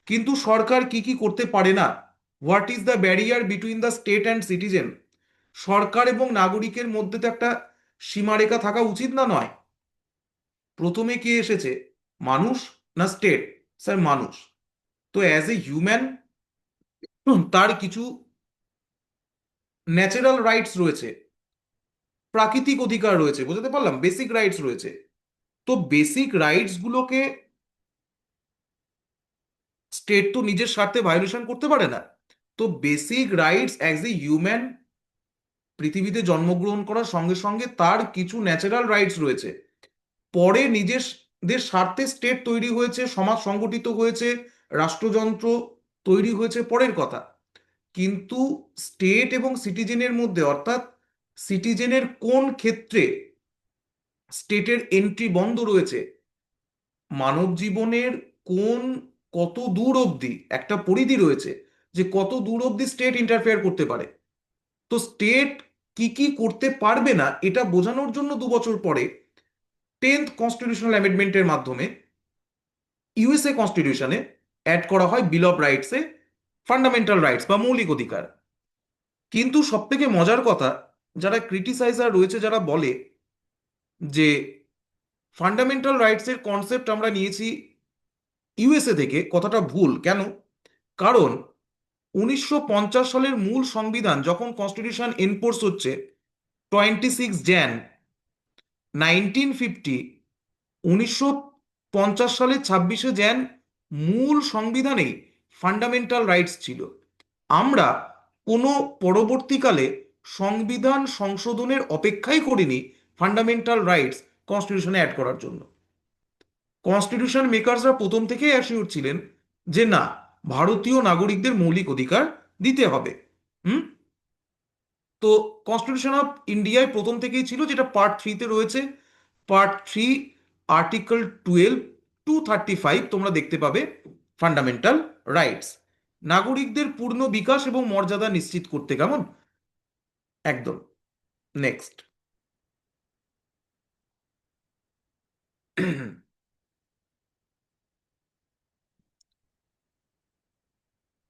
কিন্তু সরকার কি কি করতে পারে না, what is the barrier between the state and citizen, সরকার এবং নাগরিকের মধ্যে তো একটা সীমারেখা থাকা উচিত না, নয়? প্রথমে কে এসেছে, মানুষ না স্টেট? স্যার মানুষ। তো অ্যাজ এ হিউম্যান তার কিছু ন্যাচারাল রাইটস রয়েছে, প্রাকৃতিক অধিকার রয়েছে, বুঝতে পারলাম, বেসিক রাইটস রয়েছে। তো বেসিক রাইটস গুলোকে স্টেট তো নিজের স্বার্থে ভায়োলেশন করতে পারে না। তো basic rights as a human পৃথিবীতে জন্মগ্রহণ করার সঙ্গে সঙ্গে তার কিছু ন্যাচারাল রাইটস রয়েছে। পরে নিজেদের স্বার্থে স্টেট তৈরি হয়েছে, সমাজ সংগঠিত হয়েছে, রাষ্ট্রযন্ত্র তৈরি হয়েছে, পরের কথা। কিন্তু স্টেট এবং সিটিজেনের মধ্যে, অর্থাৎ সিটিজেনের কোন ক্ষেত্রে স্টেটের এন্ট্রি বন্ধ রয়েছে, মানব জীবনের কোন কত দূর অবধি একটা পরিধি রয়েছে যে কত দূর অবধি স্টেট ইন্টারফেয়ার করতে পারে। তো স্টেট কি কি করতে পারবে না এটা বোঝানোর জন্য 2 বছর পরে 10th কনস্টিটিউশনাল অ্যামেন্ডমেন্টের মাধ্যমে ইউএসএ কনস্টিটিউশনে অ্যাড করা হয় বিল অফ রাইটসে ফান্ডামেন্টাল রাইটস বা মৌলিক অধিকার। কিন্তু সব থেকে মজার কথা, যারা ক্রিটিসাইজার রয়েছে, যারা বলে যে ফান্ডামেন্টাল রাইটসের কনসেপ্ট আমরা নিয়েছি ইউএসএ থেকে, কথাটা ভুল। কেন? কারণ 1950 সালের মূল সংবিধান যখন কনস্টিটিউশন এনফোর্স হচ্ছে 26 jan 1950, 1950 সালের 26 jan মূল সংবিধানেই ফান্ডামেন্টাল রাইটস ছিল। আমরা কোনো পরবর্তীকালে সংবিধান সংশোধনের অপেক্ষাই করিনি ফান্ডামেন্টাল রাইটস কনস্টিটিউশনে অ্যাড করার জন্য। কনস্টিটিউশন মেকারসরা প্রথম থেকেই অ্যাসিওর ছিলেন যে না, ভারতীয় নাগরিকদের মৌলিক অধিকার দিতে হবে। হুম। তো কনস্টিটিউশন অফ ইন্ডিয়ায় প্রথম থেকেই ছিল, যেটা পার্ট 3-তে রয়েছে। পার্ট 3 আর্টিকেল 12 235 তোমরা দেখতে পাবে ফান্ডামেন্টাল রাইটস, নাগরিকদের পূর্ণ বিকাশ এবং মর্যাদা নিশ্চিত করতে, কেমন, একদম। নেক্সট।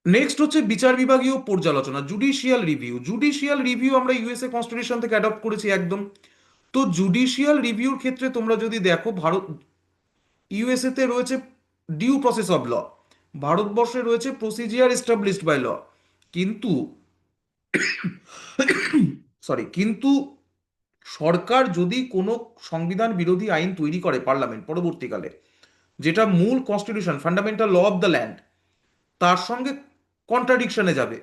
নেক্সট হচ্ছে বিচার বিভাগীয় পর্যালোচনা, জুডিশিয়াল রিভিউ। জুডিশিয়াল রিভিউ আমরা ইউএসএ কনস্টিটিউশন থেকে অ্যাডপ্ট করেছি, একদম। তো জুডিশিয়াল রিভিউর ক্ষেত্রে তোমরা যদি দেখো, ভারত ইউএসএ তে রয়েছে ডিউ প্রসেস অফ ল, ভারতবর্ষে রয়েছে প্রসিজিয়ার এস্টাবলিশড বাই ল। কিন্তু কিন্তু সরকার যদি কোনো সংবিধান বিরোধী আইন তৈরি করে পার্লামেন্ট পরবর্তীকালে, যেটা মূল constitution fundamental law of the land তার সঙ্গে কন্ট্রাডিকশনে যাবে,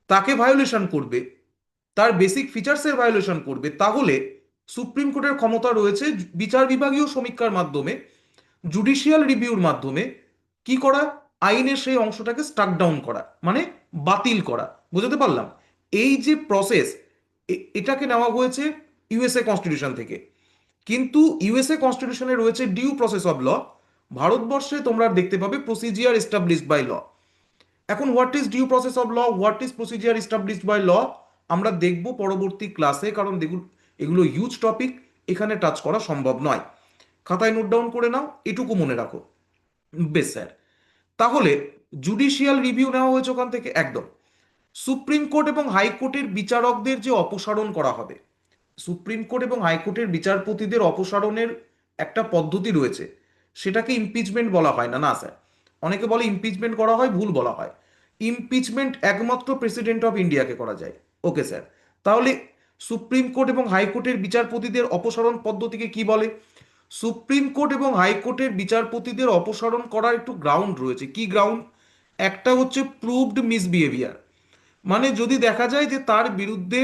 তাকে ভায়োলেশন করবে, তার বেসিক ফিচার্সের ভায়োলেশন করবে, তাহলে সুপ্রিম কোর্টের ক্ষমতা রয়েছে বিচার বিভাগীয় সমীক্ষার মাধ্যমে, জুডিশিয়াল রিভিউর মাধ্যমে কি করা, আইনের সেই অংশটাকে স্ট্রাক ডাউন করা, মানে বাতিল করা। বুঝতে পারলাম? এই যে প্রসেস, এটাকে নেওয়া হয়েছে ইউএসএ কনস্টিটিউশন থেকে। কিন্তু ইউএসএ কনস্টিটিউশনে রয়েছে ডিউ প্রসেস অফ ল, ভারতবর্ষে তোমরা দেখতে পাবে প্রসিজিয়ার এস্টাবলিশড বাই ল। এখন what is due process of law, what is procedure established by law, আমরা দেখব পরবর্তী ক্লাসে, কারণ দেখুন এগুলো হিউজ টপিক, এখানে টাচ করা সম্ভব নয়। খাতায় নোট ডাউন করে নাও, এটুকু মনে রাখো। বেশ স্যার, তাহলে জুডিশিয়াল রিভিউ নেওয়া হয়েছে ওখান থেকে একদম। সুপ্রিম কোর্ট এবং হাইকোর্টের বিচারকদের যে অপসারণ করা হবে, সুপ্রিম কোর্ট এবং হাইকোর্টের বিচারপতিদের অপসারণের একটা পদ্ধতি রয়েছে, সেটাকে ইমপিচমেন্ট বলা হয় না, না স্যার। অনেকে বলে ইমপিচমেন্ট করা হয়, ভুল বলা হয়। ইমপিচমেন্ট একমাত্র প্রেসিডেন্ট অফ ইন্ডিয়াকে করা যায়। ওকে স্যার, তাহলে সুপ্রিম কোর্ট এবং হাইকোর্টের বিচারপতিদের অপসারণ পদ্ধতিকে কি বলে? সুপ্রিম কোর্ট এবং হাইকোর্টের বিচারপতিদের অপসারণ করার একটু গ্রাউন্ড রয়েছে। কি গ্রাউন্ড? একটা হচ্ছে প্রুভড মিসবিহেভিয়ার, মানে যদি দেখা যায় যে তার বিরুদ্ধে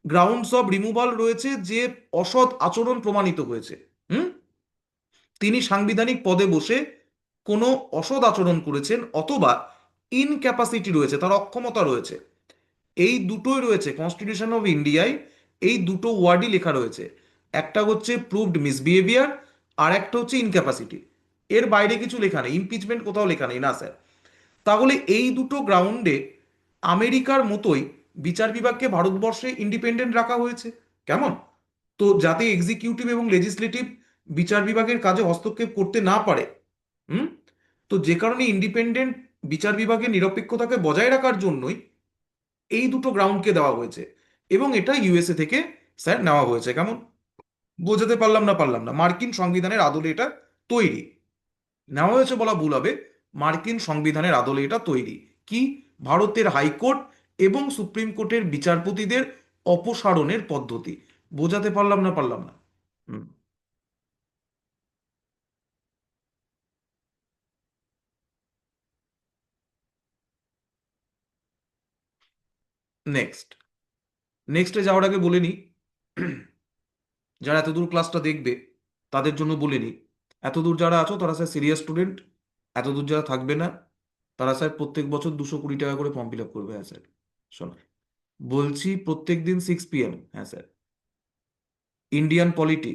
গ্রাউন্ডস অফ রিমুভাল রয়েছে, যে অসৎ আচরণ প্রমাণিত হয়েছে। হুম, তিনি সাংবিধানিক পদে বসে কোনো অসৎ আচরণ করেছেন, অথবা ইনক্যাপাসিটি রয়েছে, তার অক্ষমতা রয়েছে। এই দুটোই রয়েছে কনস্টিটিউশন অফ ইন্ডিয়ায়, এই দুটো ওয়ার্ডই লেখা রয়েছে। একটা হচ্ছে প্রুভড মিসবিহেভিয়ার, আর একটা হচ্ছে ইনক্যাপাসিটি। এর বাইরে কিছু লেখা নেই, ইমপিচমেন্ট কোথাও লেখা নেই, না স্যার। তাহলে এই দুটো গ্রাউন্ডে আমেরিকার মতোই বিচার বিভাগকে ভারতবর্ষে ইন্ডিপেন্ডেন্ট রাখা হয়েছে। কেমন? তো যাতে এক্সিকিউটিভ এবং লেজিসলেটিভ বিচার বিভাগের কাজে হস্তক্ষেপ করতে না পারে। হুম, তো যে কারণে ইন্ডিপেন্ডেন্ট বিচার বিভাগের নিরপেক্ষতাকে বজায় রাখার জন্যই এই দুটো গ্রাউন্ডকে দেওয়া হয়েছে, এবং এটা ইউএসএ থেকে স্যার নেওয়া হয়েছে। কেমন? বোঝাতে পারলাম না? পারলাম না? মার্কিন সংবিধানের আদলে এটা তৈরি। নেওয়া হয়েছে বলা ভুল হবে, মার্কিন সংবিধানের আদলে এটা তৈরি। কি? ভারতের হাইকোর্ট এবং সুপ্রিম কোর্টের বিচারপতিদের অপসারণের পদ্ধতি। বোঝাতে পারলাম না? পারলাম না? হুম। নেক্সট, নেক্সটে যাওয়ার আগে বলে নিই, যারা এতদূর ক্লাসটা দেখবে তাদের জন্য বলে নিই, এতদূর যারা আছো তারা স্যার সিরিয়াস স্টুডেন্ট, এতদূর যারা থাকবে না তারা স্যার প্রত্যেক বছর 220 টাকা করে ফর্ম ফিল আপ করবে। হ্যাঁ স্যার, শোনো, বলছি প্রত্যেক দিন 6 PM। হ্যাঁ sir. Indian polity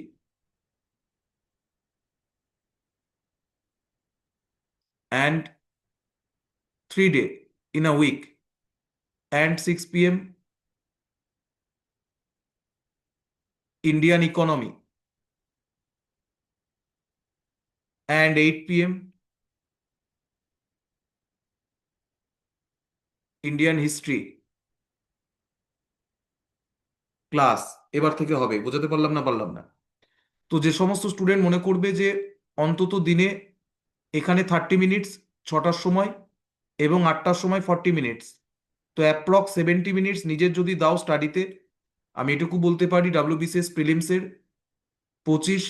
and 3 day in a week and 6 PM Indian economy and 8 PM Indian history class এবার থেকে হবে। বোঝাতে পারলাম না? পারলাম না? তো যে সমস্ত স্টুডেন্ট মনে করবে যে অন্তত দিনে এখানে 30 মিনিটস, 6টার সময় এবং 8টার সময় 40 মিনিটস, তো অ্যাপ্রক্স 70 মিনিটস নিজের যদি দাও স্টাডিতে, আমি এটুকু বলতে পারি ডাব্লিউবিসিএস প্রিলিমসের 25,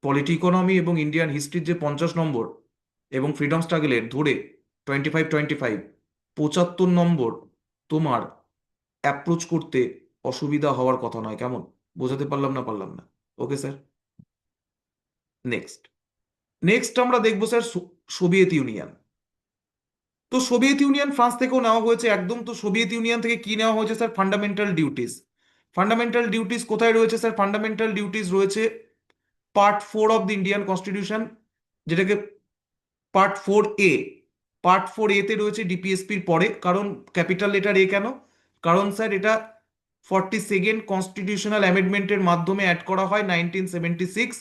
পলিটি ইকোনমি এবং ইন্ডিয়ান হিস্ট্রির যে 50 নম্বর, এবং ফ্রিডম স্ট্রাগলের ধরে 25, 25, 75 নম্বর তোমার অ্যাপ্রোচ করতে অসুবিধা হওয়ার কথা নয়। কেমন? বোঝাতে পারলাম না? পারলাম না? Okay sir. নেক্সট, নেক্সট আমরা দেখবো স্যার সোভিয়েত ইউনিয়ন। তো সোভিয়েত ইউনিয়ন ফ্রান্স থেকেও নেওয়া হয়েছে একদম। তো সোভিয়েত ইউনিয়ন থেকে কি নেওয়া হয়েছে sir? Fundamental duties. Fundamental duties কোথায় রয়েছে স্যার? ফান্ডামেন্টাল ডিউটিস রয়েছে part 4 of the Indian constitution, যেটাকে পার্ট 4A। পার্ট 4A তে রয়েছে ডিপিএসপির পরে। কারণ ক্যাপিটাল লেটার এ কেন? কারণ স্যার এটা 42nd কনস্টিটিউশনাল অ্যামেন্ডমেন্টের মাধ্যমে অ্যাড করা হয় 1976,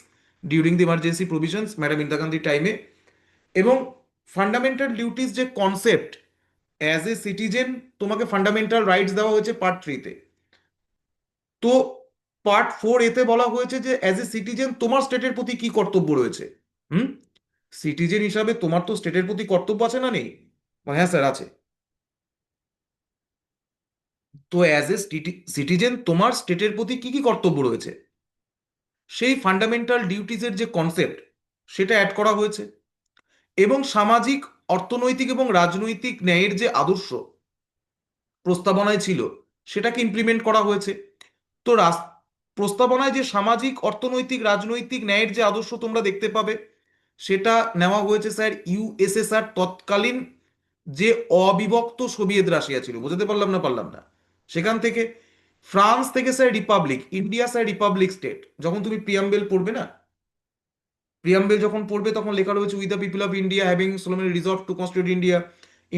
during the emergency provisions, madam Indira গান্ধীর টাইমে। এবং ফান্ডামেন্টাল ডিউটিস যে কনসেপ্ট, অ্যাজ এ সিটিজেন তোমাকে ফান্ডামেন্টাল রাইটস দেওয়া হয়েছে পার্ট 3 তে। তো পার্ট 4A তে বলা হয়েছে যে অ্যাজ এ সিটিজেন তোমার স্টেটের প্রতি কি কর্তব্য রয়েছে। হুম, সিটিজেন হিসাবে তোমার তো স্টেটের প্রতি কর্তব্য আছে, না নেই? হ্যাঁ স্যার, আছে। তো অ্যাজ এ সিটিজেন তোমার স্টেটের প্রতি কি কি কর্তব্য রয়েছে, সেই ফান্ডামেন্টাল ডিউটিজের যে কনসেপ্ট, সেটা অ্যাড করা হয়েছে। এবং সামাজিক, অর্থনৈতিক এবং রাজনৈতিক ন্যায়ের যে আদর্শ প্রস্তাবনায় ছিল, সেটাকে ইমপ্লিমেন্ট করা হয়েছে। তো প্রস্তাবনায় যে সামাজিক অর্থনৈতিক রাজনৈতিক ন্যায়ের যে আদর্শ তোমরা দেখতে পাবে, সেটা নেওয়া হয়েছে স্যার ইউএসএসআর তৎকালীন যে অবিভক্ত সোভিয়েত রাশিয়া ছিল। বুঝতে পারলাম না পারলাম না? সেখান থেকে ফ্রান্স থেকে sir Republic, India sir republic state. যখন তুমি প্রিয়াম্বেল পড়বে না, প্রিয়াম্বেল যখন পড়বে তখন লেখা রয়েছে with the people of India having solemnly resolved to constitute India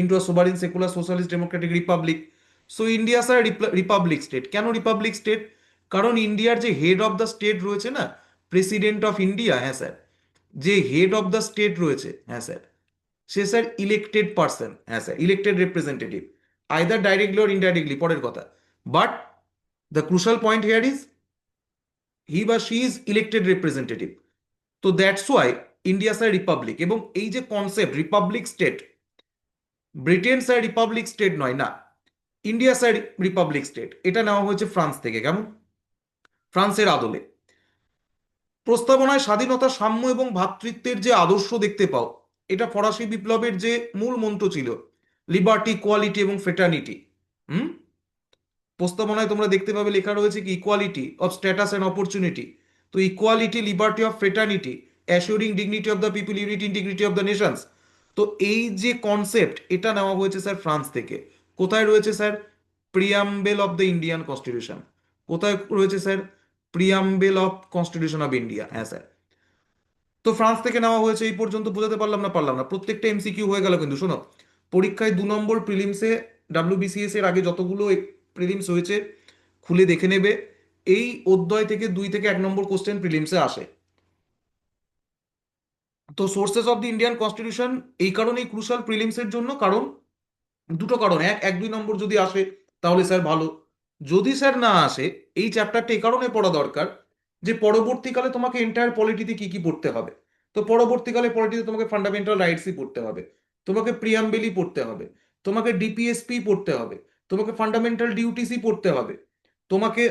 into a sovereign secular socialist democratic republic. So India sir republic state. কেন রিপাবলিক স্টেট? কারণ ইন্ডিয়ার যে হেড অফ দ্য স্টেট রয়েছে না, প্রেসিডেন্ট অফ ইন্ডিয়া, হ্যাঁ sir, যে head of the state রয়েছে, হ্যাঁ স্যার, সে স্যার ইলেক্টেড পার্সন, হ্যাঁ sir, elected representative, either directly or indirectly, পরের কথা। But the crucial point here is he বা শি ইজ ইলেক্টেড রিপ্রেজেন্টেটিভ। তো that's Y India sir Republic. এবং এই যে concept Republic state, Britain sir republic state নয়, না, ইন্ডিয়া স্যার রিপাবলিক স্টেট, এটা নেওয়া হয়েছে ফ্রান্স থেকে। কেমন? ফ্রান্সের আদলে প্রস্তাবনায় স্বাধীনতা, সাম্য এবং ভ্রাতৃত্বের যে আদর্শ দেখতে পাও, এটা ফরাসি বিপ্লবের যে মূল মন্ত্র ছিল, লিবার্টি, কোয়ালিটি এবং ফ্রেটার্নিটি। হুম প্রস্তাবনায় তোমরা দেখতে পাবে লেখা রয়েছে কি equality of status and opportunity. তো equality, liberty of fraternity, assuring dignity of the people, unity integrity of the nations. তো এই যে কনসেপ্ট, এটা নেওয়া হয়েছে স্যার ফ্রান্স থেকে। কোথায় রয়েছে sir? Preamble of the Indian constitution. কোথায় রয়েছে sir? Preamble of constitution of India, হ্যাঁ স্যার। তো ফ্রান্স থেকে নেওয়া হয়েছে। এই পর্যন্ত বোঝাতে পারলাম না পারলাম না? প্রত্যেকটা এমসিকিউ হয়ে গেল কিন্তু শোনো, পরীক্ষায় 2 নম্বর প্রিলিমসে ডাব্লিউবিসিএস এর আগে যতগুলো প্রিলিমস হয়েছে খুলে দেখে নেবে, এই অধ্যায় থেকে 2 থেকে 1 নম্বর কোশ্চেন প্রিলিমসে আসে। তো sources of the Indian constitution এই কারণেই ক্রুশাল প্রিলিমসের জন্য, কারণ দুটো কারণ, 1, 1, 2 নম্বর যদি আসে তাহলে স্যার ভালো, যদি স্যার না আসে এই চ্যাপ্টারটা এই কারণে পড়া দরকার যে পরবর্তীকালে তোমাকে এন্টায়ার পলিটিতে কি কি পড়তে হবে। তো পরবর্তীকালে পলিটিতে তোমাকে ফান্ডামেন্টাল রাইটসই পড়তে হবে, তোমাকে প্রিয়াম্বেলি পড়তে হবে, তোমাকে ডিপিএসপি পড়তে হবে, তোমাকে ফান্ডামেন্টাল ডিউটিসই পড়তে হবে, তোমাকে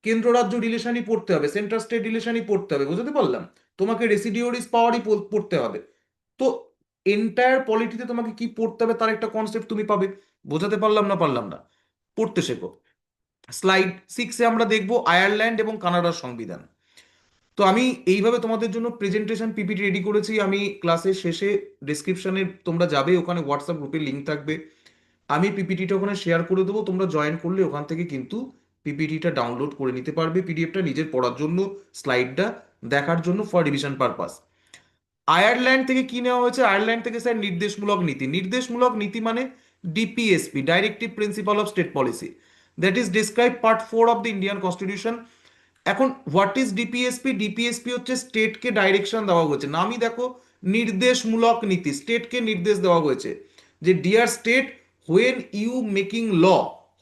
কেন্দ্র রাজ্য রিলেশনই পড়তে হবে, সেন্ট্রাল স্টেট রিলেশনই পড়তে হবে। বুঝতে পারলাম? তোমাকে রেসিডিওরিস পাওয়ারই পড়তে হবে। তো এন্টায়ার পলিটিতে তোমাকে কি পড়তে হবে তার একটা কনসেপ্ট তুমি পাবে। বোঝাতে পারলাম না পারলাম না? পড়তে শেখো। স্লাইড 6-এ আমরা দেখব আয়ারল্যান্ড এবং কানাডার সংবিধান। তো আমি এইভাবে তোমাদের জন্য প্রেজেন্টেশন পিপিটি রেডি করেছি। আমি ক্লাসের শেষে ডেসক্রিপশনে তোমরা যাবে, ওখানে হোয়াটসঅ্যাপ গ্রুপের লিঙ্ক থাকবে, আমি পিপিটিটা ওখানে শেয়ার করে দেবো। তোমরা জয়েন করলে ওখান থেকে কিন্তু পিপিটিটা ডাউনলোড করে নিতে পারবে, পিডিএফটা নিজের পড়ার জন্য, স্লাইডটা দেখার জন্য, ফর রিভিশন পারপাস। আয়ারল্যান্ড থেকে কি নেওয়া হয়েছে? আয়ারল্যান্ড থেকে স্যার নির্দেশমূলক নীতি। নির্দেশমূলক নীতি মানে DPSP, directive principle of state policy, that is describe part 4 of the Indian constitution. এখন হোয়াট ইজ ডিপিএসপি? ডিপিএসপি হচ্ছে স্টেটকে ডাইরেকশন দেওয়া হয়েছে, নামই দেখো, নির্দেশমূলক নীতি, স্টেটকে নির্দেশ দেওয়া হয়েছে যে dear state, when you making law,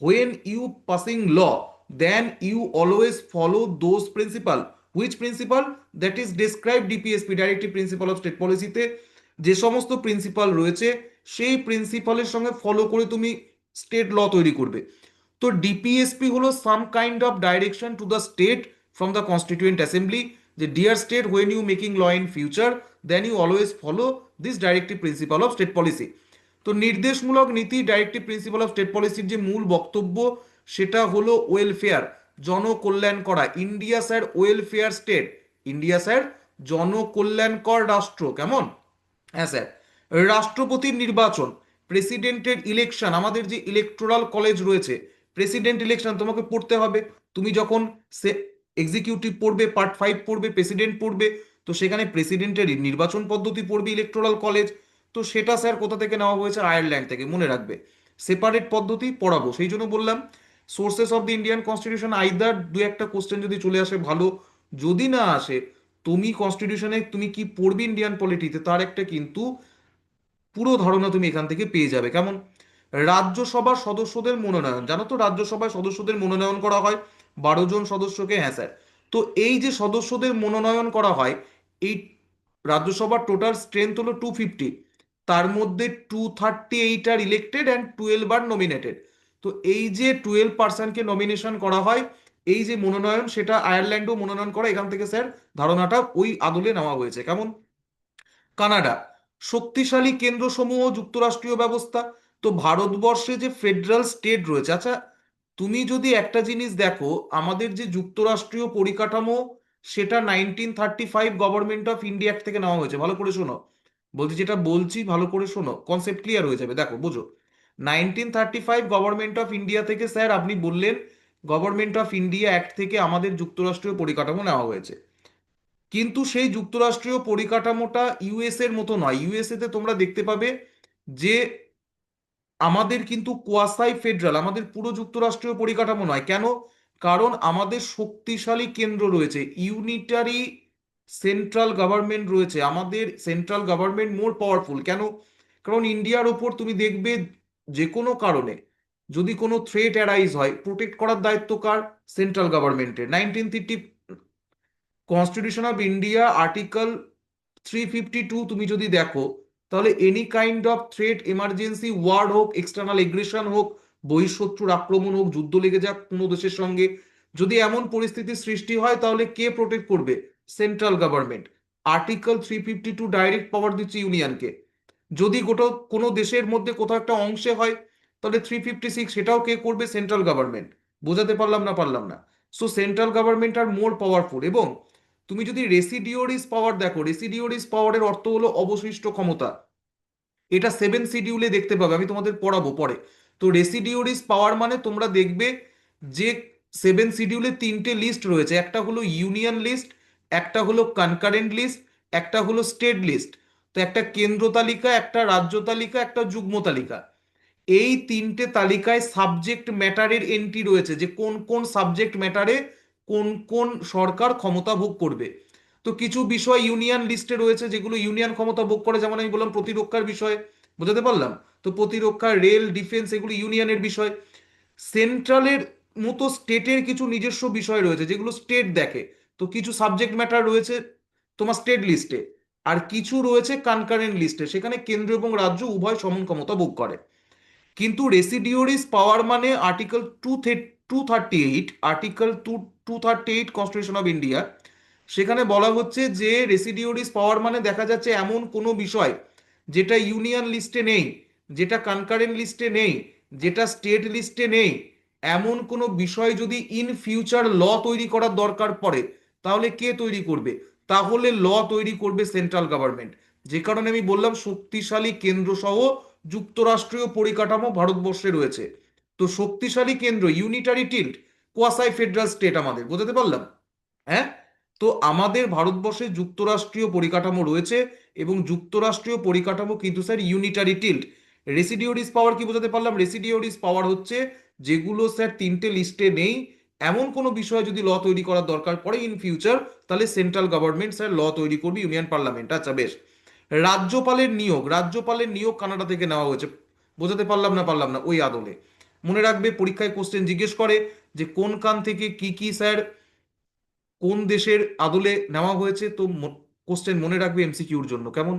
when you passing law, then you always follow those principle. Which principle? That is describe DPSP, directive principle of state পলিসিতে যে সমস্ত প্রিন্সিপাল রয়েছে সেই প্রিন্সিপালের সঙ্গে ফলো করে তুমি স্টেট ল তৈরি করবে। তো ডিপিএসপি হলো some kind of direction to the state from the constituent assembly, যে dear state, when you making law in future then you always follow this directive principle of state policy. তো নির্দেশমূলক নীতি, directive principle of state পলিসির যে মূল বক্তব্য সেটা হলো ওয়েলফেয়ার, জনকল্যাণ করা। India sir welfare state, India sir জনকল্যাণকর রাষ্ট্র। কেমন? হ্যাঁ স্যার। রাষ্ট্রপতির নির্বাচন, প্রেসিডেন্টের ইলেকশন, আমাদের যে ইলেকটোরাল কলেজ রয়েছে, প্রেসিডেন্ট ইলেকশন তোমাকে পড়তে হবে। তুমি যখন সে এক্সিকিউটিভ পড়বে, পার্ট 5 পড়বে, প্রেসিডেন্ট পড়বে, তো সেখানে প্রেসিডেন্টের নির্বাচন পদ্ধতি পড়বে ইলেকটোরাল কলেজ। তো সেটা স্যার কোথা থেকে নেওয়া হয়েছে? আয়ারল্যান্ড থেকে, মনে রাখবে। সেপারেট পদ্ধতি পড়াবো, সেই জন্য বললাম sources of the Indian constitution, either 2-1টা কোশ্চেন যদি চলে আসে ভালো, যদি না আসে তুমি কনস্টিটিউশনে তুমি কি পড়বে ইন্ডিয়ান পলিটিতে তার একটা কিন্তু পুরো ধারণা তুমি এখান থেকে পেয়ে যাবে। কেমন? রাজ্যসভার সদস্যদের মনোনয়ন, জানো তো রাজ্যসভায় সদস্যদের মনোনয়ন করা হয় 12 জন সদস্যকে, হ্যাঁ স্যার। তো এই যে সদস্যদের মনোনয়ন করা হয়, এই রাজ্যসভার টোটাল স্ট্রেংথ হলো 250, তার মধ্যে 238 আর ইলেক্টেড অ্যান্ড 12 আর নমিনেটেড। তো এই যে 12 পার্সনকে নমিনেশন করা হয়, এই যে মনোনয়ন, সেটা আয়ারল্যান্ডও মনোনয়ন করা, এখান থেকে স্যার ধারণাটা ওই আদলে নেওয়া হয়েছে। কেমন? কানাডা, শক্তিশালী কেন্দ্রসমূহ, যুক্তরাষ্ট্রীয় ব্যবস্থা। তো ভারতবর্ষে যে ফেডারেল স্টেট রয়েছে, আচ্ছা তুমি যদি একটা জিনিস দেখো, আমাদের যে যুক্তরাষ্ট্রীয় পরিকাঠামো, সেটা 1935 গভর্নমেন্ট অফ ইন্ডিয়া অ্যাক্ট থেকে নেওয়া হয়েছে। ভালো করে শোনো, বলছি যেটা বলছি ভালো করে শোনো, কনসেপ্ট ক্লিয়ার হয়ে যাবে। দেখো বোঝো, 1935 গভর্নমেন্ট অফ ইন্ডিয়া থেকে, স্যার আপনি বললেন গভর্নমেন্ট অফ ইন্ডিয়া অ্যাক্ট থেকে আমাদের যুক্তরাষ্ট্রীয় পরিকাঠামো নেওয়া হয়েছে। কিন্তু সেই যুক্তরাষ্ট্রীয় পরিকাঠামোটা ইউএস এর মতো নয়। ইউএসএ তে তোমরা দেখতে পাবে যে আমাদের কিন্তু কোয়াসাই ফেডারাল, আমাদের পুরো যুক্তরাষ্ট্রীয় পরিকাঠামো নয়। কেন? কারণ আমাদের শক্তিশালী কেন্দ্র রয়েছে, ইউনিটারি সেন্ট্রাল গভর্নমেন্ট রয়েছে। আমাদের সেন্ট্রাল গভর্নমেন্ট মোর পাওয়ারফুল। কেন? কারণ ইন্ডিয়ার ওপর তুমি দেখবে যে কোনো কারণে যদি কোনো থ্রেট অ্যারাইজ হয়, প্রোটেক্ট করার দায়িত্ব কার? সেন্ট্রাল গভর্নমেন্টের। 1930 কনস্টিটিউশন অফ ইন্ডিয়া আর্টিকেল 352 তুমি যদি দেখো, তাহলে any kind of threat, emergency, war হোক, এক্সটার্নাল এগ্রেশন হোক, বহিঃশত্রুর আক্রমণ হোক, যুদ্ধ লেগে যাক কোনো দেশের সঙ্গে, যদি এমন পরিস্থিতির সৃষ্টি হয়, তাহলে কে প্রোটেক্ট করবে? Central government. আর্টিকেল 352 ডাইরেক্ট পাওয়ার দিচ্ছে ইউনিয়নকে। যদি গোটা কোনো দেশের মধ্যে কোথাও একটা অংশে হয়, তাহলে 356 সেটাও কে করবে? Central government. বোঝাতে পারলাম না পারলাম না? সো সেন্ট্রাল গভর্নমেন্ট আর মোর পাওয়ারফুল। এবং তুমি যদি রেসিডিওরিস পাওয়ার দেখো, রেসিডিওরিস পাওয়ারের অর্থ হলো অবশিষ্ট ক্ষমতা। এটা 7 শিডিউলে দেখতে পাবে, আমি তোমাদের পড়াবো পরে। তো রেসিডিওরিস পাওয়ার মানে তোমরা দেখবে যে 7 শিডিউলে তিনটে লিস্ট রয়েছে, একটা হলো ইউনিয়ন লিস্ট, একটা হলো কনকারেন্ট লিস্ট, একটা হলো স্টেট লিস্ট। তো একটা কেন্দ্র তালিকা, একটা রাজ্য তালিকা, একটা যুগ্ম তালিকা। এই তিনটে তালিকায় সাবজেক্ট ম্যাটারের এন্ট্রি রয়েছে, যে কোন কোন সাবজেক্ট ম্যাটারে কোন কোন সরকার ক্ষমতা ভোগ করবে। তো কিছু বিষয় ইউনিয়ন লিস্টে রয়েছে যেগুলো ইউনিয়ন ক্ষমতা ভোগ করে, যেমন আমি বললাম প্রতিরক্ষার বিষয়। বোঝাতে পারলাম? তো প্রতিরক্ষা, রেল, ডিফেন্স, এগুলো ইউনিয়নের বিষয়। সেন্ট্রালের মতো স্টেটের কিছু নিজস্ব বিষয় রয়েছে যেগুলো স্টেট দেখে। তো কিছু সাবজেক্ট ম্যাটার রয়েছে তোমার স্টেট লিস্টে, আর কিছু রয়েছে কনকারেন্ট লিস্টে, সেখানে কেন্দ্র এবং রাজ্য উভয় সমান ক্ষমতা ভোগ করে। কিন্তু রেসিডিওরিস পাওয়ার মানে article 238, article 238 constitution of India, সেখানে বলা হচ্ছে যে রেসিডিওরিস পাওয়ার মানে দেখা যাচ্ছে এমন কোনো বিষয় যেটা ইউনিয়ন লিস্টে নেই, যেটা কনকারেন্ট লিস্টে নেই, যেটা স্টেট লিস্টে নেই, এমন কোনো বিষয় যদি ইন ফিউচার ল তৈরি করার দরকার পড়ে, তাহলে কে তৈরি করবে? তাহলে ল তৈরি করবে সেন্ট্রাল গভর্নমেন্ট। যে কারণে আমি বললাম শক্তিশালী কেন্দ্র সহ যুক্তরাষ্ট্রীয় পরিকাঠামো ভারতবর্ষে রয়েছে। তো শক্তিশালী কেন্দ্র, ইউনিটারি টিল্ট, কোয়াসাই ফেডারাল স্টেট আমাদের। বোঝাতে পারলাম? হ্যাঁ। তো আমাদের ভারতবর্ষে যুক্তরাষ্ট্রীয় পরিকাঠামো রয়েছে, এবং যুক্তরাষ্ট্রীয় পরিকাঠামো কিন্তু স্যার ইউনিটারি টিল্ট। রেসিডিওরিস পাওয়ার কি বোঝাতে পারলাম? রেসিডিওরিস পাওয়ার হচ্ছে যেগুলো স্যার তিনটে লিস্টে নেই, এমন কোনো বিষয় যদি ল তৈরি করার দরকার পড়ে ইন ফিউচার, তাহলে সেন্ট্রাল গভর্নমেন্ট স্যার ল তৈরি করবে, ইউনিয়ন পার্লামেন্ট। আচ্ছা বেশ। রাজ্যপালের নিয়োগ, রাজ্যপালের নিয়োগ কানাডা থেকে নেওয়া হয়েছে। বোঝাতে পারলাম না পারলাম না? ওই আদলে মনে রাখবে, পরীক্ষায় কোশ্চেন জিজ্ঞেস করে যে কোন কান থেকে কি কি স্যার কোন দেশের আদলে নেওয়া হয়েছে। তো কোশ্চেন মনে রাখবে এমসিকিউর জন্য, কেমন?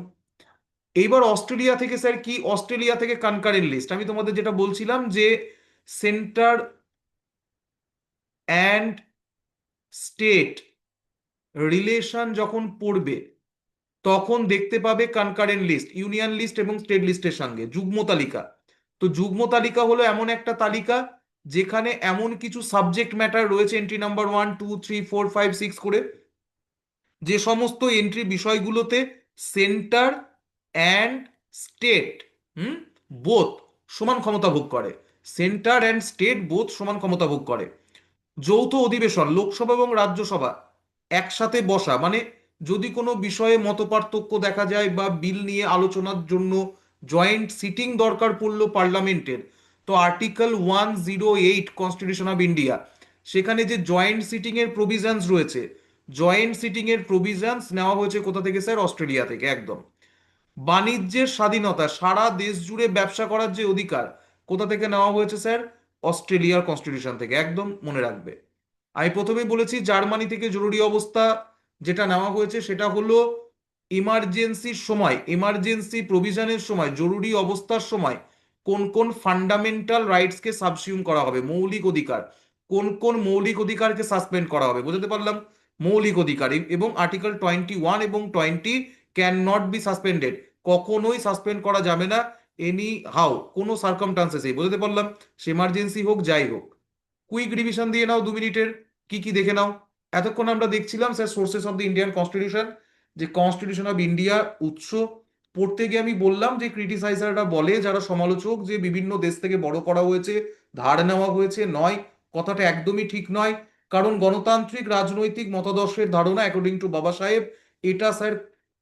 এইবার অস্ট্রেলিয়া থেকে স্যার কি? অস্ট্রেলিয়া থেকে কনকারেন্ট লিস্ট। আমি তোমাদের যেটা বলছিলাম যে সেন্টার অ্যান্ড স্টেট রিলেশন যখন পড়বে, তখন দেখতে পাবে কনকারেন্ট লিস্ট ইউনিয়ন লিস্ট এবং স্টেট লিস্টের সঙ্গে যুগ্ম তালিকা। তো যুগ্ম তালিকা হলো এমন একটা তালিকা যেখানে এমন কিছু সাবজেক্ট ম্যাটার রয়েছে, এন্ট্রি নাম্বার 1 2 3 4 5 6 করে, যে সমস্ত এন্ট্রি বিষয়গুলোতে centre and state, hmm, both সমান ক্ষমতা ভোগ করে। সেন্টার অ্যান্ড স্টেট বোথ সমান ক্ষমতা ভোগ করে। যৌথ অধিবেশন, লোকসভা এবং রাজ্যসভা একসাথে বসা, মানে যদি কোনো বিষয়ে মতপার্থক্য দেখা যায় বা বিল নিয়ে আলোচনার জন্য জয়েন্ট সিটিং দরকার পড়লো পার্লামেন্টের, তো আর্টিকেল 108 কনস্টিটিউশন অফ ইন্ডিয়া, সেখানে যে জয়েন্ট সিটিং এর প্রভিশনস রয়েছে, জয়েন্ট সিটিং এর প্রভিশনস নেওয়া হয়েছে কোথা থেকে স্যার? অস্ট্রেলিয়া থেকে, একদম। বাণিজ্যের স্বাধীনতা, সারা দেশ জুড়ে ব্যবসা করার যে অধিকার, কোথা থেকে নেওয়া হয়েছে স্যার? অস্ট্রেলিয়ার কনস্টিটিউশন থেকে, একদম মনে রাখবে। আমি প্রথমেই বলেছি জার্মানি থেকে জরুরি অবস্থা যেটা নেওয়া হয়েছে সেটা হলো ইমার্জেন্সির সময়, ইমার্জেন্সি প্রভিশনের সময়, জরুরি অবস্থার সময় কোন কোন ফান্ডামেন্টাল রাইটসকে সাবসিউম করা হবে, মৌলিক অধিকার, কোন কোন মৌলিক অধিকারকে সাসপেন্ড করা হবে। বুঝতে পারলাম? মৌলিক অধিকার। এবং আর্টিকেল 21 এবং 20 ক্যান নট বি সাসপেন্ডেড, কখনোই সাসপেন্ড করা যাবে না, এনি হাউ, কোনো সার্কামটান্সেসে। বুঝতে পারলাম? সে এমার্জেন্সি হোক যাই হোক। কুইক রিভিশন দিয়ে নাও 2 মিনিটের, কি কি দেখে নাও। এতক্ষণ আমরা দেখছিলাম sir sources of the Indian constitution, যে কনস্টিটিউশন অফ ইন্ডিয়া উৎস। পড়তে গিয়ে আমি বললাম যে ক্রিটিসাইজাররা বলে, যারা সমালোচক, যে বিভিন্ন দেশ থেকে বড় করা হয়েছে, ধার নেওয়া হয়েছে। নয়, কথাটা একদমই ঠিক নয়। কারণ গণতান্ত্রিক রাজনৈতিক মতাদর্শের ধারণা অ্যাকর্ডিং টু বাবা সাহেব, এটা স্যার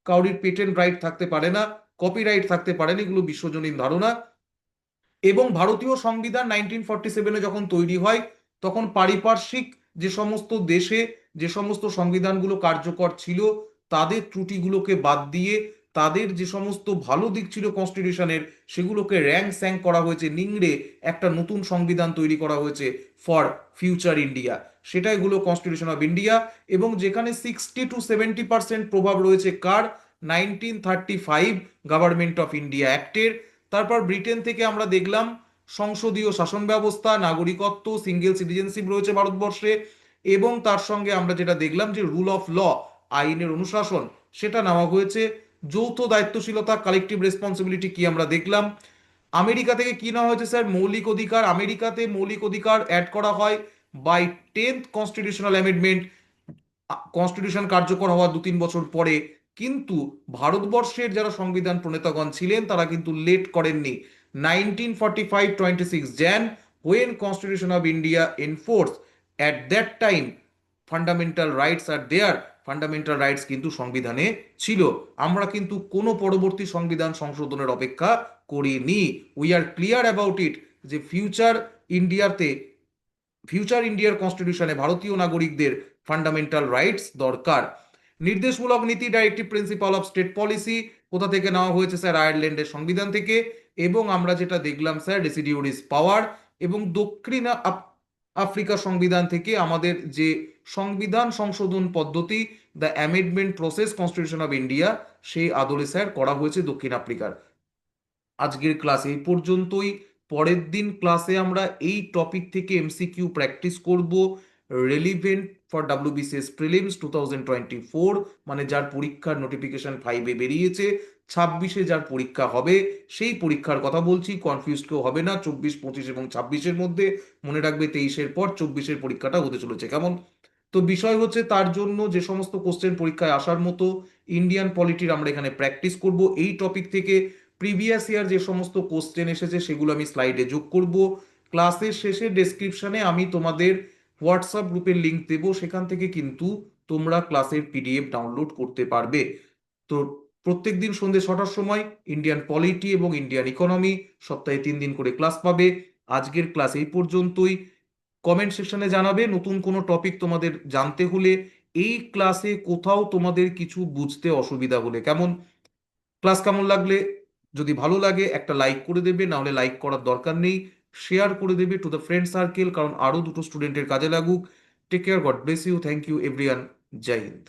কাউরির পেটেন্ট রাইট থাকতে পারে না, কপিরাইট থাকতে পারে না, এগুলো বিশ্বজনীন ধারণা। এবং ভারতীয় সংবিধান 1947-এ যখন তৈরি হয়, তখন পারিপার্শ্বিক যে সমস্ত দেশে যে সমস্ত সংবিধানগুলো কার্যকর ছিল, তাদের ত্রুটিগুলোকে বাদ দিয়ে তাদের যে সমস্ত ভালো দিক ছিল কনস্টিটিউশনের, সেগুলোকে র্যাঙ্ক স্যাঙ্ক করা হয়েছে, নিংড়ে একটা নতুন সংবিধান তৈরি করা হয়েছে ফর ফিউচার ইন্ডিয়া। সেটাই হলো কনস্টিটিউশন অফ ইন্ডিয়া। এবং যেখানে 60 to 70% প্রভাব রয়েছে কার, 1935 গভর্নমেন্ট অফ ইন্ডিয়া অ্যাক্টের। তারপর ব্রিটেন থেকে আমরা দেখলাম সংসদীয় শাসন ব্যবস্থা, নাগরিকত্ব, সিঙ্গেল সিটিজেনশিপ রয়েছে ভারতবর্ষে। এবং তার সঙ্গে আমরা যেটা দেখলাম যে রুল অফ ল, আইনের অনুশাসন, সেটা নেওয়া হয়েছে। যৌথ দায়িত্বশীলতা, কালেকটিভ রেসপন্সিবিলিটি কি আমরা দেখলাম। আমেরিকা থেকে কি নেওয়া হয়েছে স্যার, মৌলিক অধিকার। আমেরিকাতে মৌলিক অধিকার অ্যাড করা হয় by 10th constitutional amendment, constitution কার্যকর হওয়ার 2-3 বছর পরে। কিন্তু ভারতবর্ষের যারা সংবিধান প্রণেতাগণ ছিলেন, তারা কিন্তু লেট করেননি। 1945 26 Jan, when constitution of India enforced, at that time fundamental rights are there, fundamental rights কিন্তু সংবিধানে ছিল। আমরা কিন্তু কোনো পরবর্তী সংবিধান সংশোধনের অপেক্ষা করিনি। We are clear about it, যে ফিউচার ইন্ডিয়ার কনস্টিটিউশনে ভারতীয় নাগরিকদের ফান্ডামেন্টাল রাইটস দরকার। নির্দেশমূলক নীতি, directive principle of state policy, কোথা থেকে নেওয়া হয়েছে স্যার, আয়ারল্যান্ডের সংবিধান থেকে। এবং আমরা যেটা দেখলাম স্যার, রেসিডিউরিস পাওয়ার। এবং দক্ষিণ আফ্রিকা সংবিধান থেকে আমাদের যে সংবিধান সংশোধন পদ্ধতি, the amendment process constitution of India, সেই আদলে স্যার করা হয়েছে দক্ষিণ আফ্রিকার। আজকের ক্লাস এই পর্যন্তই। পরের দিন ক্লাসে আমরা এই টপিক থেকে এমসিকিউ প্র্যাকটিস করব, রেলিভেন্ট ফর ডাব্লিউবিসিএস প্রিলিমস 2024, মানে যার পরীক্ষার নোটিফিকেশন 5-এ বেরিয়েছে। 26-এ যার পরীক্ষা হবে, সেই পরীক্ষার কথা বলছি, কনফিউজ কেউ হবে না। 24, 25 এবং 26-এর মধ্যে, মনে রাখবে 23-এর পর 24-এর পরীক্ষাটা হতে চলেছে, কেমন? তো বিষয় হচ্ছে, তার জন্য যে সমস্ত কোশ্চেন পরীক্ষায় আসার মতো ইন্ডিয়ান পলিটির আমরা এখানে প্র্যাকটিস করব। এই টপিক থেকে প্রিভিয়াস ইয়ার যে সমস্ত কোশ্চেন এসেছে, সেগুলো আমি স্লাইডে যোগ করব। ক্লাসের শেষে ডেসক্রিপশনে আমি তোমাদের হোয়াটসঅ্যাপ গ্রুপের লিংক দেবো, সেখান থেকে কিন্তু তোমরা ক্লাসের পিডিএফ ডাউনলোড করতে পারবে। তো প্রত্যেকদিন সন্ধ্যে 6টার সময় ইন্ডিয়ান পলিটি এবং ইন্ডিয়ান ইকোনমি, সপ্তাহে 3 দিন করে ক্লাস পাবে। আজকের ক্লাস এই পর্যন্তই। কমেন্ট সেকশনে জানাবে নতুন কোনো টপিক তোমাদের জানতে হলে, এই ক্লাসে কোথাও তোমাদের কিছু বুঝতে অসুবিধা হলে, কেমন? ক্লাস কেমন লাগলে, যদি ভালো লাগে একটা লাইক করে দেবে, না হলে লাইক করার দরকার নেই, শেয়ার করে দেবে টু দ্য ফ্রেন্ড সার্কেল, কারণ আরো দুটো স্টুডেন্টের কাজে লাগুক। Take care, god bless you, thank you everyone, Jai Hind.